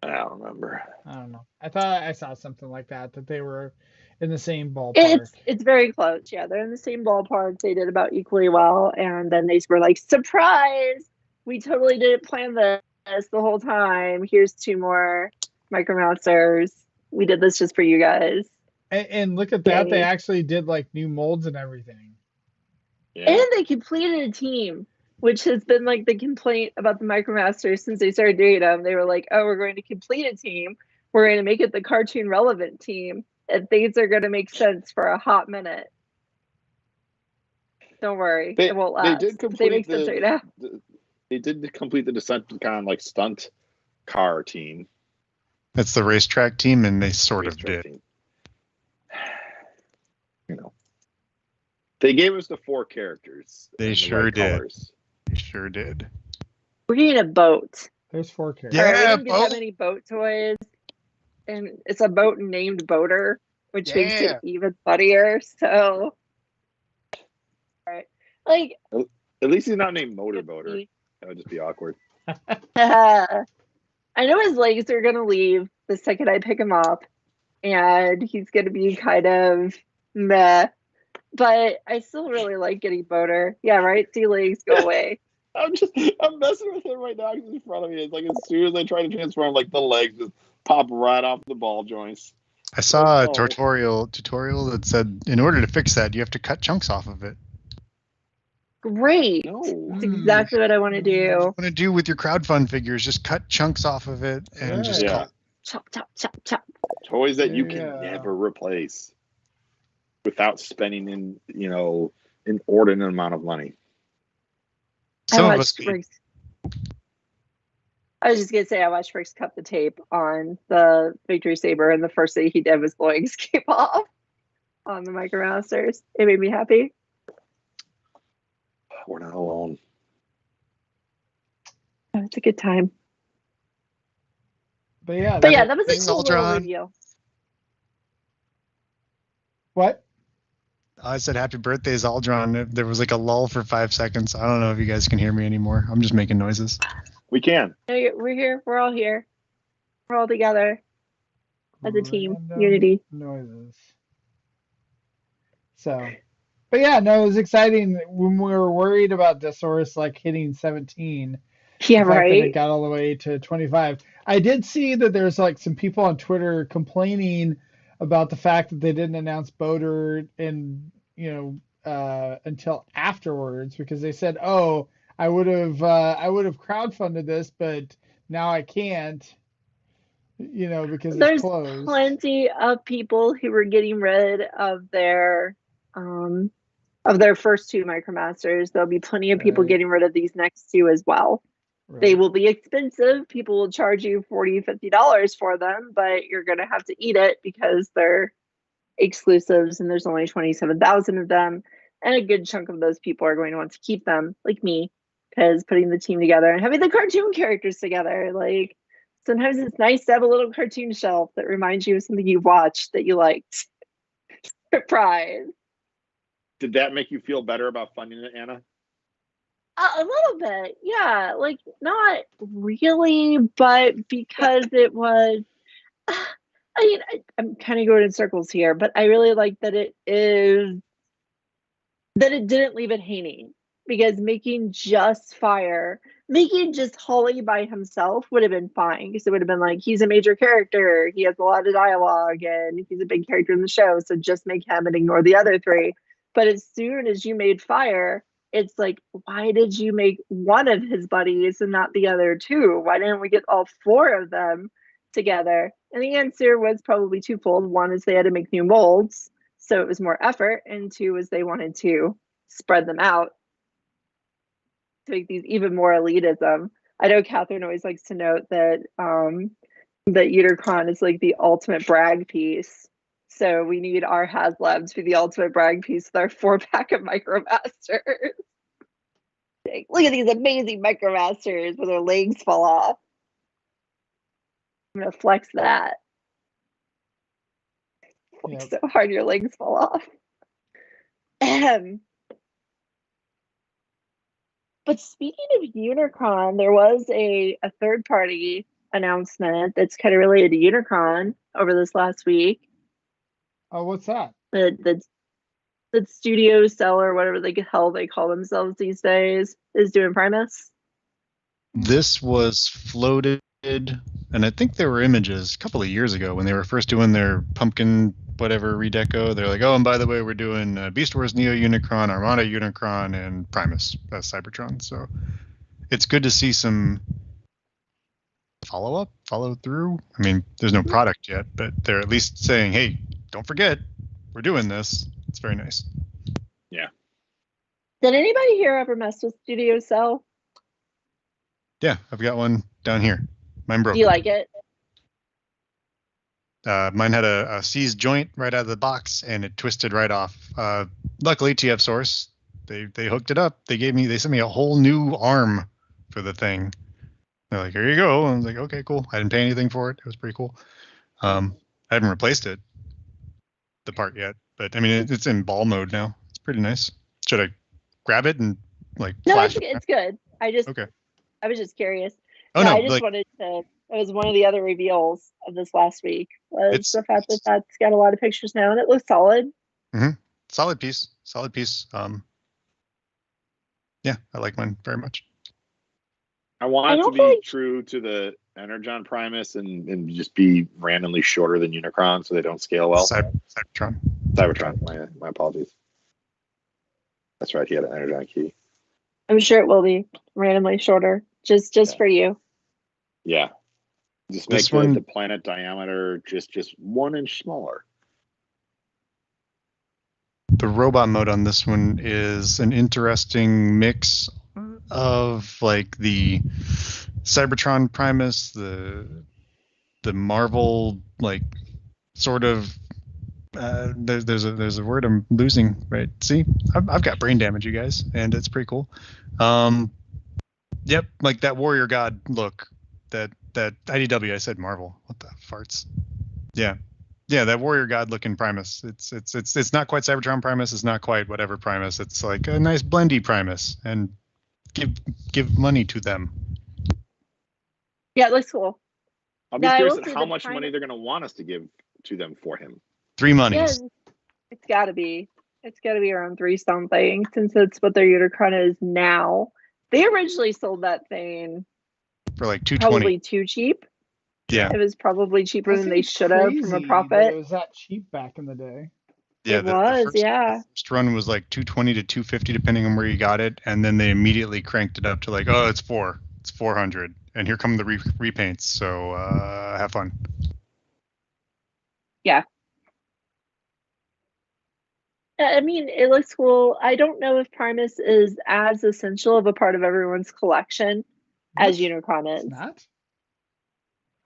I don't don't remember. I don't know. I thought I saw something like that they were in the same ballpark. It's very close. Yeah, they're in the same ballpark. They did about equally well, and then they were like, surprise! We totally didn't plan this the whole time. Here's 2 more Micromasters. We did this just for you guys. And look at that, they Yay. actually did like new molds and everything. Yeah. And they completed a team, which has been like the complaint about the Micromasters since they started doing them. They were like, oh, we're going to complete a team. We're going to make it the cartoon relevant team. And things are going to make sense for a hot minute. Don't worry, it won't last. They did complete They make sense right now. They did complete the Decepticon like stunt car team. That's the racetrack team, and they sort of Racetrack did. team. You know, they gave us the 4 characters. They and the sure right did. colors. They sure did. We're getting a boat. There's 4 characters. All right, Yeah, we didn't have any boat toys. And it's a boat named Boater, which makes it even funnier. So, all right. Like, At least he's not named Motorboater. That would just be awkward. I know his legs are going to leave the second I pick him up. And he's going to be kind of meh. But I still really like getting Boater. Yeah, right? See legs go away. I'm messing with him right now because he's in front of me. It's like as soon as I try to transform, like the legs just pop right off the ball joints. I saw a Oh. tutorial that said in order to fix that, you have to cut chunks off of it. Great. No. That's exactly what I want to do. What you want to do with your crowdfund figures, just cut chunks off of it and just Yeah. call. Chop, chop, chop, chop. Toys that you Yeah. can never replace without spending an inordinate amount of money. Some I of watched us Briggs. I was just gonna say I watched Briggs cut the tape on the Victory Saber, and the first thing he did was blowing his cape off on the Micromasters. It made me happy. We're not alone. Oh, it's a good time. But yeah, But yeah, that was a Thanks, cool little Aldron. reveal. what? I said happy birthday, Aldron. There was like a lull for 5 seconds. I don't know if you guys can hear me anymore. I'm just making noises. We can. No, we're here. We're all here. We're all together as a team. Random Unity. noises. So, but yeah, no, it was exciting when we were worried about Desaurus like hitting 17. Yeah, The fact that it right. got all the way to 25. I did see that there's like some people on Twitter complaining about the fact that they didn't announce Boater and until afterwards because they said, "Oh, I would have crowdfunded this, but now I can't, because it's There's closed." plenty of people who were getting rid of their first 2 Micromasters. There'll be plenty of people Right. getting rid of these next 2 as well. They will be expensive. People will charge you $40, $50 for them, but you're going to have to eat it because they're exclusives and there's only 27,000 of them. And a good chunk of those people are going to want to keep them, like me, because putting the team together and having the cartoon characters together, like sometimes it's nice to have a little cartoon shelf that reminds you of something you watched that you liked. Surprise. Did that make you feel better about funding it, Anna? A little bit, yeah. Like, not really, but because it was. I mean, I'm kind of going in circles here, but I really like that it didn't leave it hanging. Because making just Holly by himself would have been fine. Because it would have been like, he's a major character, he has a lot of dialogue, and he's a big character in the show, so just make him and ignore the other 3. But as soon as you made Fire, it's like, why did you make one of his buddies and not the other 2? Why didn't we get all 4 of them together? And the answer was probably twofold. One is they had to make new molds, so it was more effort. And 2 is they wanted to spread them out to make these even more elitism. I know Catherine always likes to note that that Unicron is like the ultimate brag piece. So we need our HasLab to be the ultimate brag piece with our 4-pack of Micromasters. Like, look at these amazing Micromasters where their legs fall off. I'm gonna flex that. Flex Yep. so hard your legs fall off. But speaking of Unicron, there was a third party announcement that's kind of related to Unicron over this last week. Oh, what's that? That Studio Cell or whatever the hell they call themselves these days is doing Primus. This was floated, and I think there were images a couple of years ago when they were first doing their pumpkin whatever redeco. They're like, oh, and by the way, we're doing Beast Wars Neo Unicron, Armada Unicron, and Primus Cybertron. So it's good to see some follow through. I mean, there's no product yet, but they're at least saying, hey, don't forget, we're doing this. It's very nice. Yeah. Did anybody here ever mess with Studio Cell? Yeah, I've got one down here. Mine broke. Do you like it? Mine had a seized joint right out of the box, and it twisted right off. Luckily, TF Source, they hooked it up. They sent me a whole new arm for the thing. They're like, here you go. And I was like, okay, cool. I didn't pay anything for it. It was pretty cool. I haven't replaced the part yet, but I mean, it's in ball mode now. It's pretty nice. Should I grab it and like flash it? It's good. Okay. I was just curious. Oh no, I just wanted to. It was one of the other reveals of this last week. Was the fact that that's got a lot of pictures now, and it looks solid. Mm-hmm. Solid piece. Yeah, I like mine very much. I want it to be true to the Energon Primus and just be randomly shorter than Unicron, so they don't scale well. Cybertron. My apologies. That's right. He had an Energon key. I'm sure it will be randomly shorter, just for you. Yeah. Just make the planet diameter just 1 inch smaller. The robot mode on this one is an interesting mix of like the Cybertron Primus, the Marvel like sort of. There's a word I'm losing, right? See, I've got brain damage, you guys, and it's pretty cool. Yep, like that Warrior God look. That IDW. I said Marvel. What the farts? Yeah, that Warrior God looking Primus. It's not quite Cybertron Primus. It's not quite whatever Primus. It's like a nice blendy Primus, and give money to them. Yeah, it looks cool. I'll be curious at how much money they're going to want us to give to them for him. 3 monies. Yeah, it's got to be. It's got to be around 3 something, since it's what their Unicron is now. They originally sold that thing for like $220. Probably too cheap. Yeah. It was probably cheaper than they should have from a profit. It was that cheap back in the day. Yeah, the first run was like $220 to $250 depending on where you got it, and then they immediately cranked it up to like, oh, it's $400, and here come the repaints. So have fun. Yeah. I mean, it looks cool. I don't know if Primus is as essential of a part of everyone's collection as Unicron is. It's not?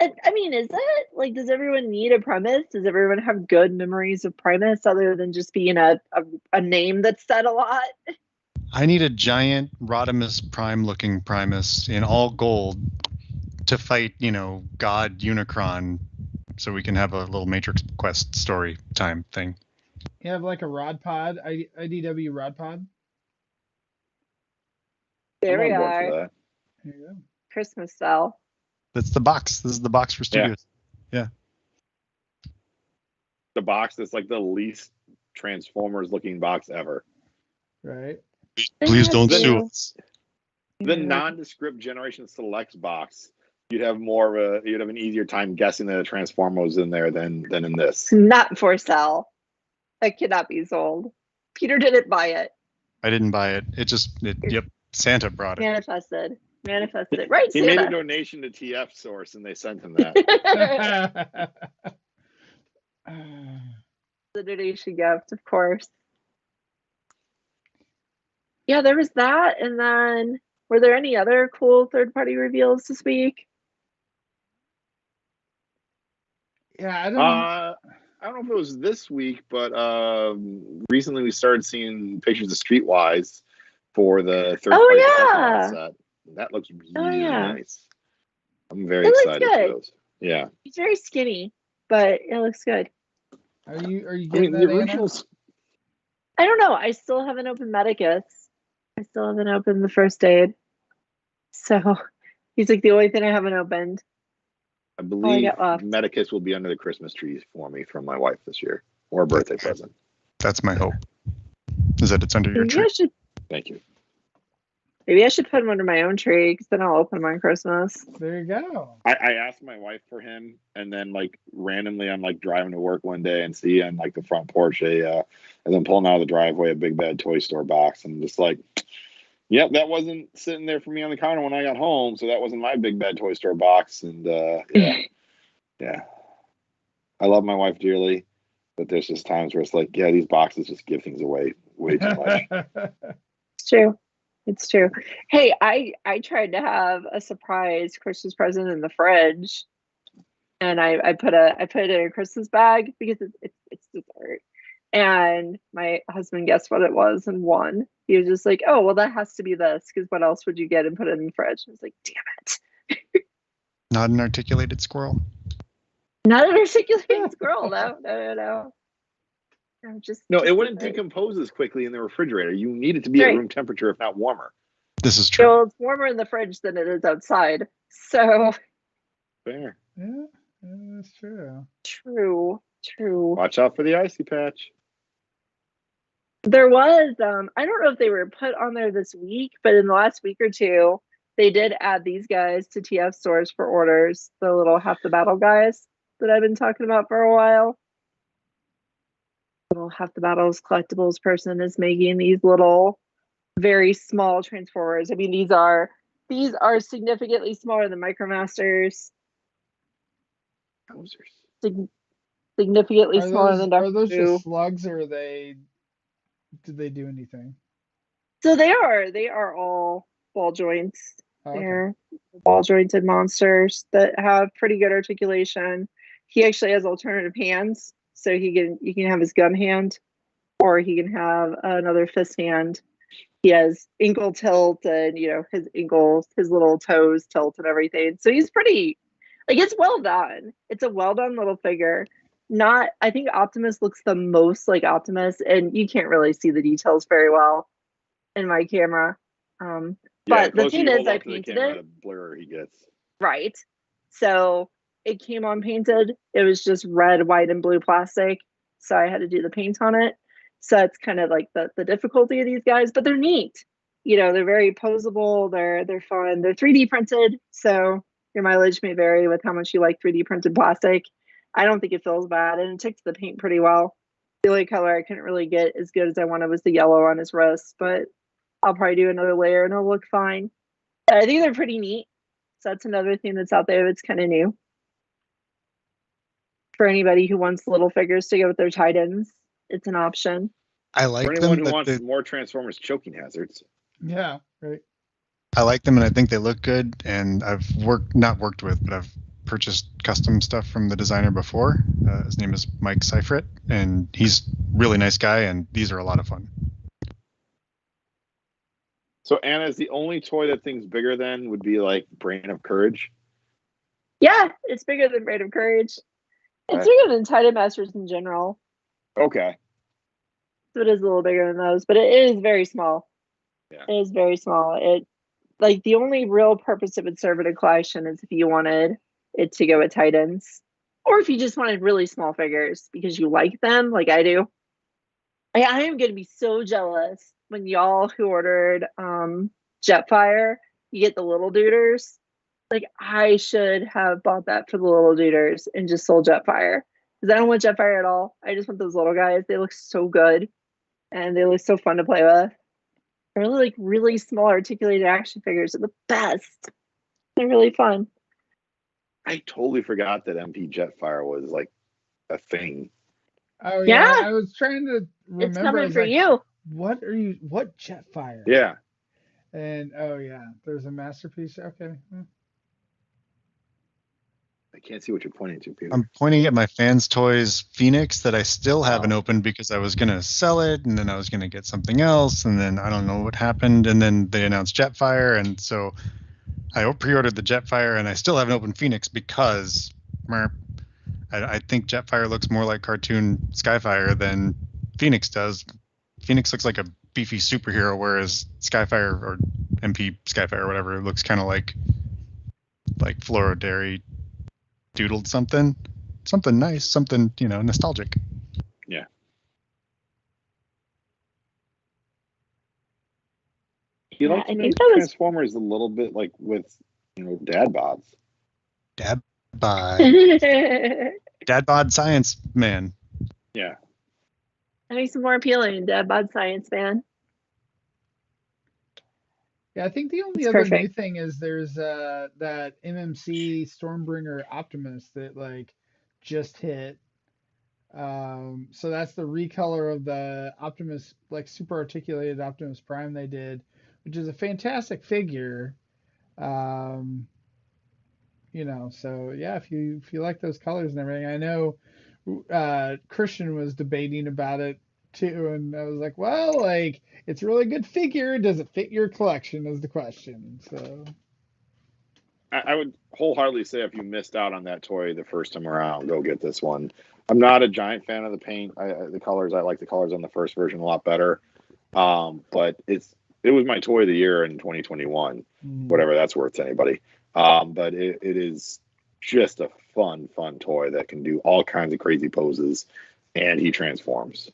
I mean, is it? Like, does everyone need a Primus? Does everyone have good memories of Primus other than just being a name that's said a lot? I need a giant Rodimus Prime looking Primus in all gold to fight, God Unicron, so we can have a little Matrix Quest story time thing. You have like a rod pod, IDW rod pod? There we are. There you go. Christmas cell. That's the box. This is the box for studios. Yeah. The box that's like the least Transformers looking box ever. Right. Please don't sue us. The nondescript Generation Selects box, you'd have an easier time guessing that a Transformer was in there than in this. Not for sale. That cannot be sold. Peter didn't buy it. I didn't buy it. Yep. Santa brought it. Manifested it. Right, He Santa. made a donation to TF Source and they sent him that. The donation gift, of course. Yeah, there was that. And then, were there any other cool third-party reveals this week? Yeah, I don't know if it was this week, but recently we started seeing pictures of Streetwise for the third-party Pokemon set. That looks really nice. I'm very excited for those. Yeah. He's very skinny, but it looks good. Are you getting the originals? I don't know. I still haven't opened Medicus. I still haven't opened the first aid. So he's like the only thing I haven't opened. I I believe got left. Medicus will be under the Christmas trees for me from my wife this year, or a birthday present. That's my hope. Is that it's under your Maybe tree. I should. Thank you. Maybe I should put him under my own tree because then I'll open him on Christmas. There you go. I asked my wife for him, and then like randomly, I'm like driving to work one day and see on like the front porch and then pulling out of the driveway a big bad toy store box, and just like, yep, that wasn't sitting there for me on the counter when I got home, so that wasn't my big bad toy store box, and yeah. I love my wife dearly, but there's just times where it's like, yeah, these boxes just give things away way too much. It's true. It's true. Hey, I tried to have a surprise Christmas present in the fridge, and I put it in a Christmas bag because it's dessert. And my husband guessed what it was and won. He was just like, "Oh, well, that has to be this because what else would you get and put it in the fridge?" I was like, "Damn it!" Not an articulated squirrel. Not an articulated squirrel. No. Just It wouldn't dessert. decompose as quickly in the refrigerator. You need it to be at Right. room temperature, if not warmer. This is true. So it's warmer in the fridge than it is outside. So Fair. Yeah, that's true. true. Watch out for the icy patch. There was, I don't know if they were put on there this week, but in the last week or two, they did add these guys to TF stores for orders. The little half the battle guys that I've been talking about for a while. Little half the battles collectibles person is making these little, very small Transformers. I mean, these are significantly smaller than Micromasters. Significantly smaller than Are those Doctor Who. just slugs, or did they do anything? So they are all ball joints. Oh, okay. They're ball jointed monsters that have pretty good articulation. He actually has alternative hands, so you can have his gun hand, or he can have another fist hand. He has ankle tilt, and his ankles, his little toes tilt and everything. So he's pretty, like, it's well done. It's a well done little figure. I think Optimus looks the most like Optimus, and you can't really see the details very well in my camera. But the thing is, I painted it. The blur he gets. Right. So it came on painted. It was just red, white, and blue plastic. So I had to do the paint on it. So it's kind of like the difficulty of these guys, but they're neat. They're very posable. They're fun. They're 3D printed. So your mileage may vary with how much you like 3D printed plastic. I don't think it feels bad, and it takes the paint pretty well. The only color I couldn't really get as good as I wanted was the yellow on his wrist, but I'll probably do another layer and it'll look fine. I think they're pretty neat. So that's another thing that's out there that's kind of new. For anybody who wants little figures to go with their Titans, it's an option. I like For them. anyone who wants more Transformers choking hazards. Yeah, right. I like them, and I think they look good. And I've not worked with, but I've purchased custom stuff from the designer before. His name is Mike Seifert, and he's a really nice guy, and these are a lot of fun. So Anna, is the only toy that thing's bigger than would be like Brain of Courage? Yeah, it's bigger than Braid of Courage. It's bigger than Titan Masters in general. Okay. So it is a little bigger than those, but it is very small. Yeah. It is very small. The only real purpose it would serve in a collection is if you wanted it to go with Titans, or if you just wanted really small figures because you like them, like I do. I am going to be so jealous when y'all who ordered Jetfire, you get the little duders. Like, I should have bought that for the little duders and just sold Jetfire, because I don't want Jetfire at all. I just want those little guys. They look so good, and they look so fun to play with. They're really small articulated action figures are the best. They're really fun. I totally forgot that MP Jetfire was like a thing. Oh yeah, Yeah. I was trying to remember. It's coming for like, you. What Jetfire? Yeah. And oh yeah, there's a masterpiece. Okay. I can't see what you're pointing to, Peter. I'm pointing at my Fans Toys Phoenix that I still haven't opened because I was going to sell it, and then I was going to get something else, and then I don't know what happened, and then they announced Jetfire, and so I pre-ordered the Jetfire, and I still haven't opened Phoenix because I think Jetfire looks more like cartoon Skyfire than Phoenix does. Phoenix looks like a beefy superhero, whereas Skyfire, or MP Skyfire or whatever, looks kind of like Floro Dairy doodled something nice, something, nostalgic. Yeah. He likes to make Transformers a little bit like with, dad bods. Dad bod. Dad bod science man. Yeah. That makes it more appealing, Dad bod science man. Yeah, I think the only other new thing is there's that MMC Stormbringer Optimus that like just hit. So that's the recolor of the Optimus, like super articulated Optimus Prime they did, which is a fantastic figure. So yeah, if you like those colors and everything, I know Christian was debating about it too, and I was like, well, like it's a really good figure. Does it fit your collection? Is the question. So I would wholeheartedly say if you missed out on that toy the first time around, go get this one. I'm not a giant fan of the paint. The colors, I like the colors on the first version a lot better. But it was my toy of the year in 2021, whatever that's worth to anybody. But it is just a fun toy that can do all kinds of crazy poses, and he transforms.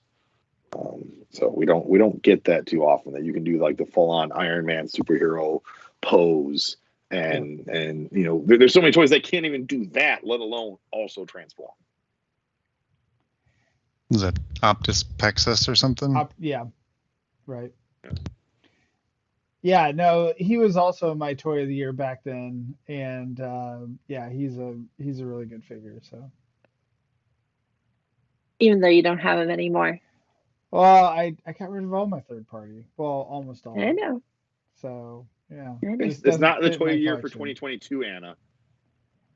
So we don't get that too often, that you can do like the full on Iron Man superhero pose, and there's so many toys that can't even do that, let alone also transform. Is that Optus Pexus or something? Yeah, right. Yeah, no, he was also my toy of the year back then, and he's a really good figure. So even though you don't have him anymore. Well, I got rid of all my third party. Well, almost all. I know. So yeah, it's not the toy of the year for 2022, Anna.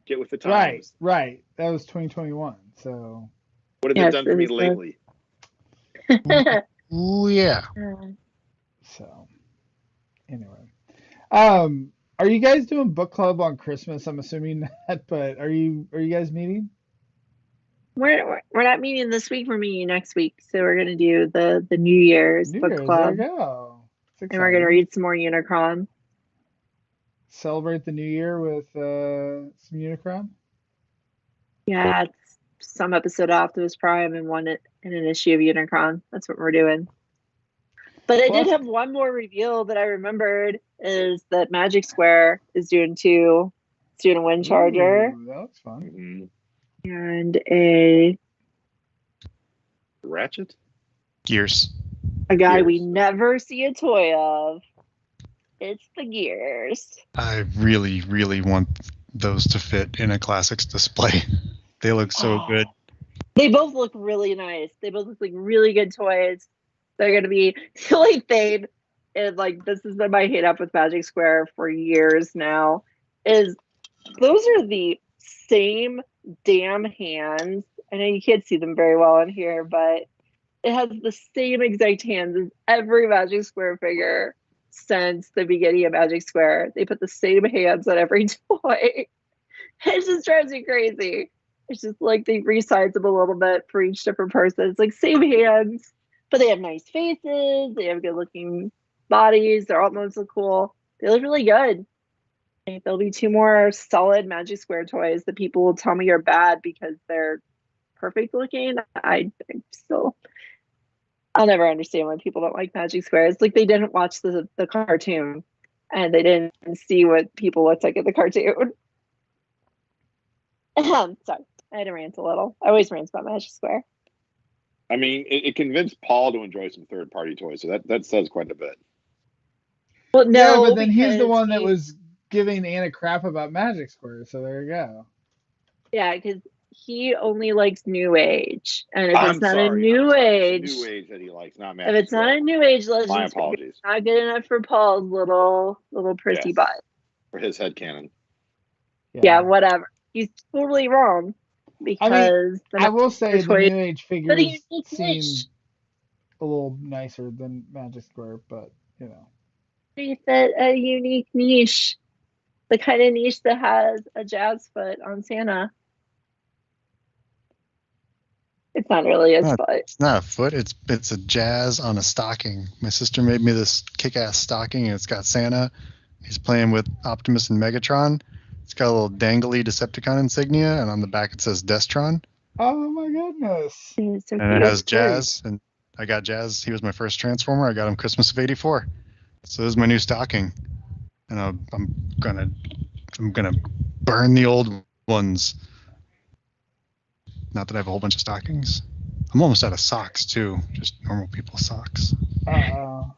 Get with the times. Right. That was 2021. So what have they done for me lately? Oh yeah. So anyway, are you guys doing book club on Christmas? I'm assuming that, but are you guys meeting? We're not meeting this week. We're meeting next week, so we're gonna do the New Year's book club. There we go. And we're gonna read some more Unicron. Celebrate the new year with some Unicron. Yeah, it's some episode of Optimus Prime and an issue of Unicron. That's what we're doing. But I did have one more reveal that I remembered, is that Magic Square is doing two. It's doing a Wind Charger. Ooh, that looks fun. Mm-hmm. And a Ratchet? Gears. A guy we never see a toy of. It's the Gears. I really, really want those to fit in a classics display. They look so good. They both look really nice. They both look like really good toys. They're going to be the only thing, and like this has been my hate up with Magic Square for years now, is those are the same damn hands. I know you can't see them very well in here, but it has the same exact hands as every Magic Square figure since the beginning of Magic Square. They put the same hands on every toy. It just drives me crazy. It's just like they resize them a little bit for each different person. It's like same hands, but they have nice faces. They have good looking bodies. Their Altmos look cool. They look really good. I think there'll be two more solid Magic Square toys that people will tell me are bad because they're perfect looking. I'll never understand why people don't like Magic Square. It's like they didn't watch the cartoon and they didn't see what people looked like in the cartoon. Sorry, I had to rant a little. I always rant about Magic Square. I mean, it convinced Paul to enjoy some third-party toys, so that says quite a bit. Well, no, but then he's the one that was giving Anna crap about Magic Square, so there you go. Yeah, because he only likes New Age, and if it's not a New Age, New Age that he likes, not Magic. If it's not a New Age Legends, my apologies. It's not good enough for Paul's little prissy butt. For his headcanon. Yeah, whatever. He's totally wrong. Because I will say the New Age figures seem a little nicer than Magic Square, but you know. They fit a unique niche. The kind of niche that has a jazz foot on Santa. It's not really his foot. It's not a foot. It's a jazz on a stocking. My sister made me this kick-ass stocking, and it's got Santa. He's playing with Optimus and Megatron, It's got a little dangly Decepticon insignia, and on the back it says Destron. Oh my goodness. It's so And it cute. has Jazz, and I got Jazz. He was my first Transformer. I got him Christmas of '84. So this is my new stocking, and I'm gonna burn the old ones. Not that I have a whole bunch of stockings. I'm almost out of socks too, just normal people socks. Uh-oh.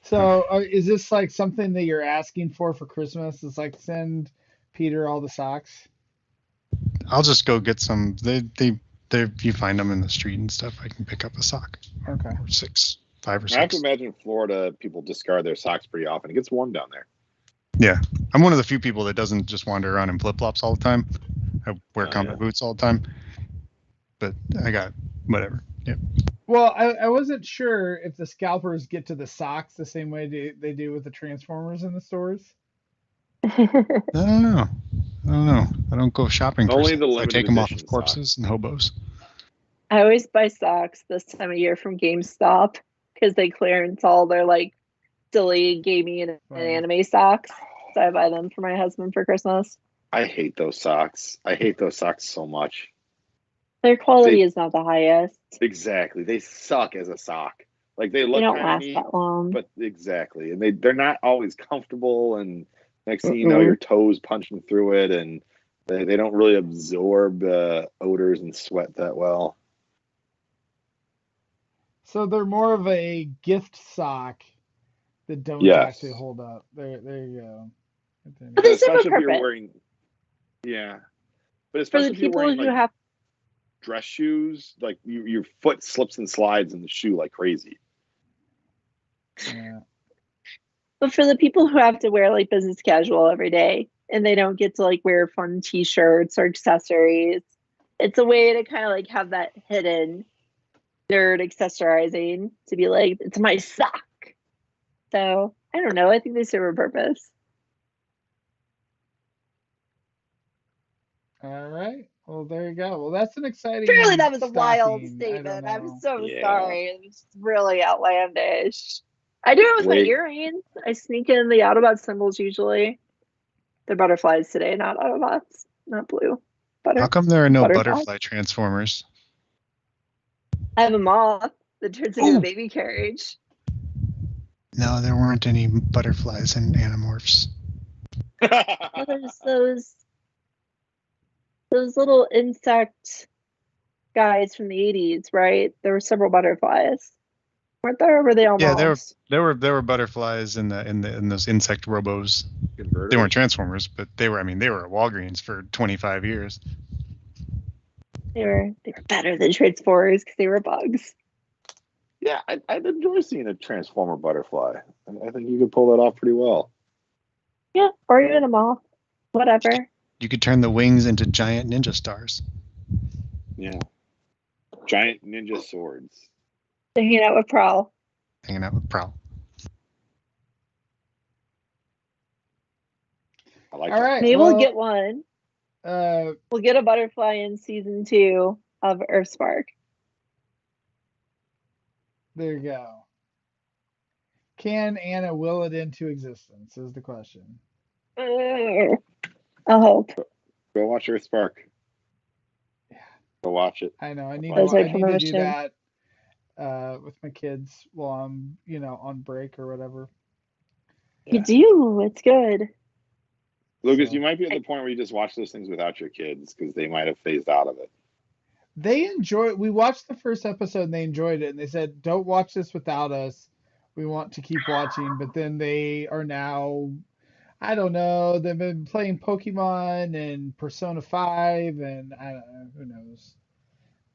So is this like something that you're asking for Christmas? It's like send Peter all the socks? I'll just go get some. They you find them in the street and stuff. I can pick up a sock. Okay. Or 5 or 6. I have to imagine Florida people discard their socks pretty often. It gets warm down there. Yeah, I'm one of the few people that doesn't just wander around in flip flops all the time. I wear combat boots all the time. But I got whatever. Yeah. Well, I wasn't sure if the scalpers get to the socks the same way they do with the Transformers in the stores. I don't know. I don't go shopping. Only per se. the I limited take them off edition of corpses and hobos. I always buy socks this time of year from GameStop because they clearance all their like silly gaming and anime socks. So I buy them for my husband for Christmas. I hate those socks. I hate those socks so much. Their quality is not the highest. Exactly. They suck as a sock. Like they look They don't kind of last neat, that long. but exactly. And they're not always comfortable, and next thing you know, your toes punching through it, and they don't really absorb odors and sweat that well. So they're more of a gift sock that don't Yes. actually hold up. There you go. But they serve a Especially if you're purpose. wearing, yeah. But For especially the if you're people wearing who like have, dress shoes, like your foot slips and slides in the shoe like crazy. Yeah. but for the people who have to wear like business casual every day and they don't get to like wear fun t-shirts or accessories, it's a way to kind of like have that hidden nerd accessorizing to be like, it's my sock. So I don't know. I think they serve a purpose. All right. Well, there you go. Well, that's an exciting. Surely that was a wild stocking. statement. I I'm don't know. so Yeah. sorry. It was really outlandish. I do it with Wait. my earrings. I sneak in the Autobot symbols usually. They're butterflies today, not Autobots, not blue. How come there are no Butterflies? butterfly transformers? I have a moth that turns into Ooh. a baby carriage. No, there weren't any butterflies in Animorphs. Oh, there's those little insect guys from the 80s, right? There were several butterflies. Weren't there? Or were they all Yeah, moths? there were butterflies in those insect robos. They weren't Transformers, but they were at Walgreens for 25 years. They were better than Transformers because they were bugs. Yeah, I'd enjoy seeing a Transformer butterfly. I think you could pull that off pretty well. Yeah, or even a moth. Whatever. You could turn the wings into giant ninja stars. Yeah. Giant ninja swords. Hanging out with Prowl. Hanging out with Prowl. I like All that. right. Maybe well, we'll get one. We'll get a butterfly in season 2 of Earthspark. There you go. Can Anna will it into existence? Is the question. I hope. Go watch Earthspark. Yeah. Go watch it. I know. I need That was my to do promotion. that with my kids while I'm on break or whatever. You do. It's good. Lucas, So- you might be at the point where you just watch those things without your kids because they might have phased out of it. They enjoy. We watched the first episode and they enjoyed it, and they said, "Don't watch this without us. We want to keep watching." But then they are now, I don't know. They've been playing Pokemon and Persona 5, and I don't know. Who knows?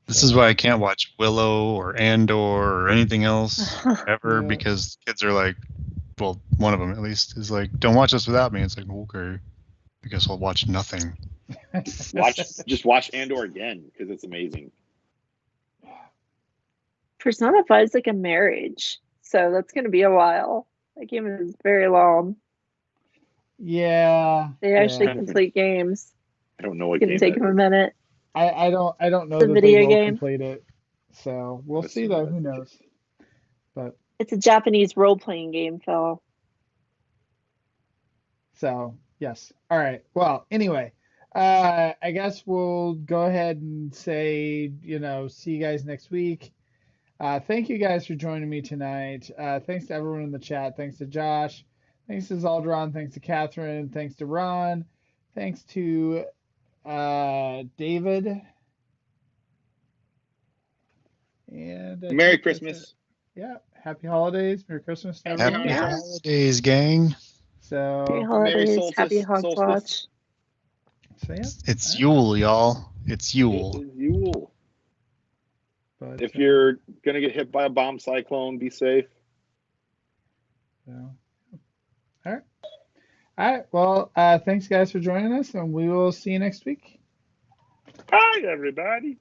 This is why I can't watch Willow or Andor or anything else ever Yeah. because kids are like, well, one of them at least is like, don't watch this without me. It's like, okay, I guess I'll watch nothing. Just watch Andor again because it's amazing. Persona 5 is like a marriage. So that's going to be a while. That game is very long. Yeah. They actually yeah. complete games. I don't know what It's game going to take that them a is. minute. I don't know The that video they will game. complete it. So we'll Let's see see though. what Who it knows? But It's a Japanese role-playing game, Phil. so Yes. All right. Well, anyway, I guess we'll go ahead and say, see you guys next week. Thank you guys for joining me tonight. Thanks to everyone in the chat. Thanks to Josh. Thanks to Zaldron. Thanks to Catherine. Thanks to Ron. Thanks to David. And Merry Christmas. Yeah. Happy holidays. Merry Christmas to Happy everyone. Happy Yeah. holidays, gang. So, Happy Merry holidays. solstice. Happy Hogswatch. so yeah. It's All right. Yule, y'all. It's It Yule. is Yule. But If you're gonna get hit by a bomb cyclone, be safe. so, all right. All right. Well, thanks guys for joining us, and we will see you next week. Hi, everybody.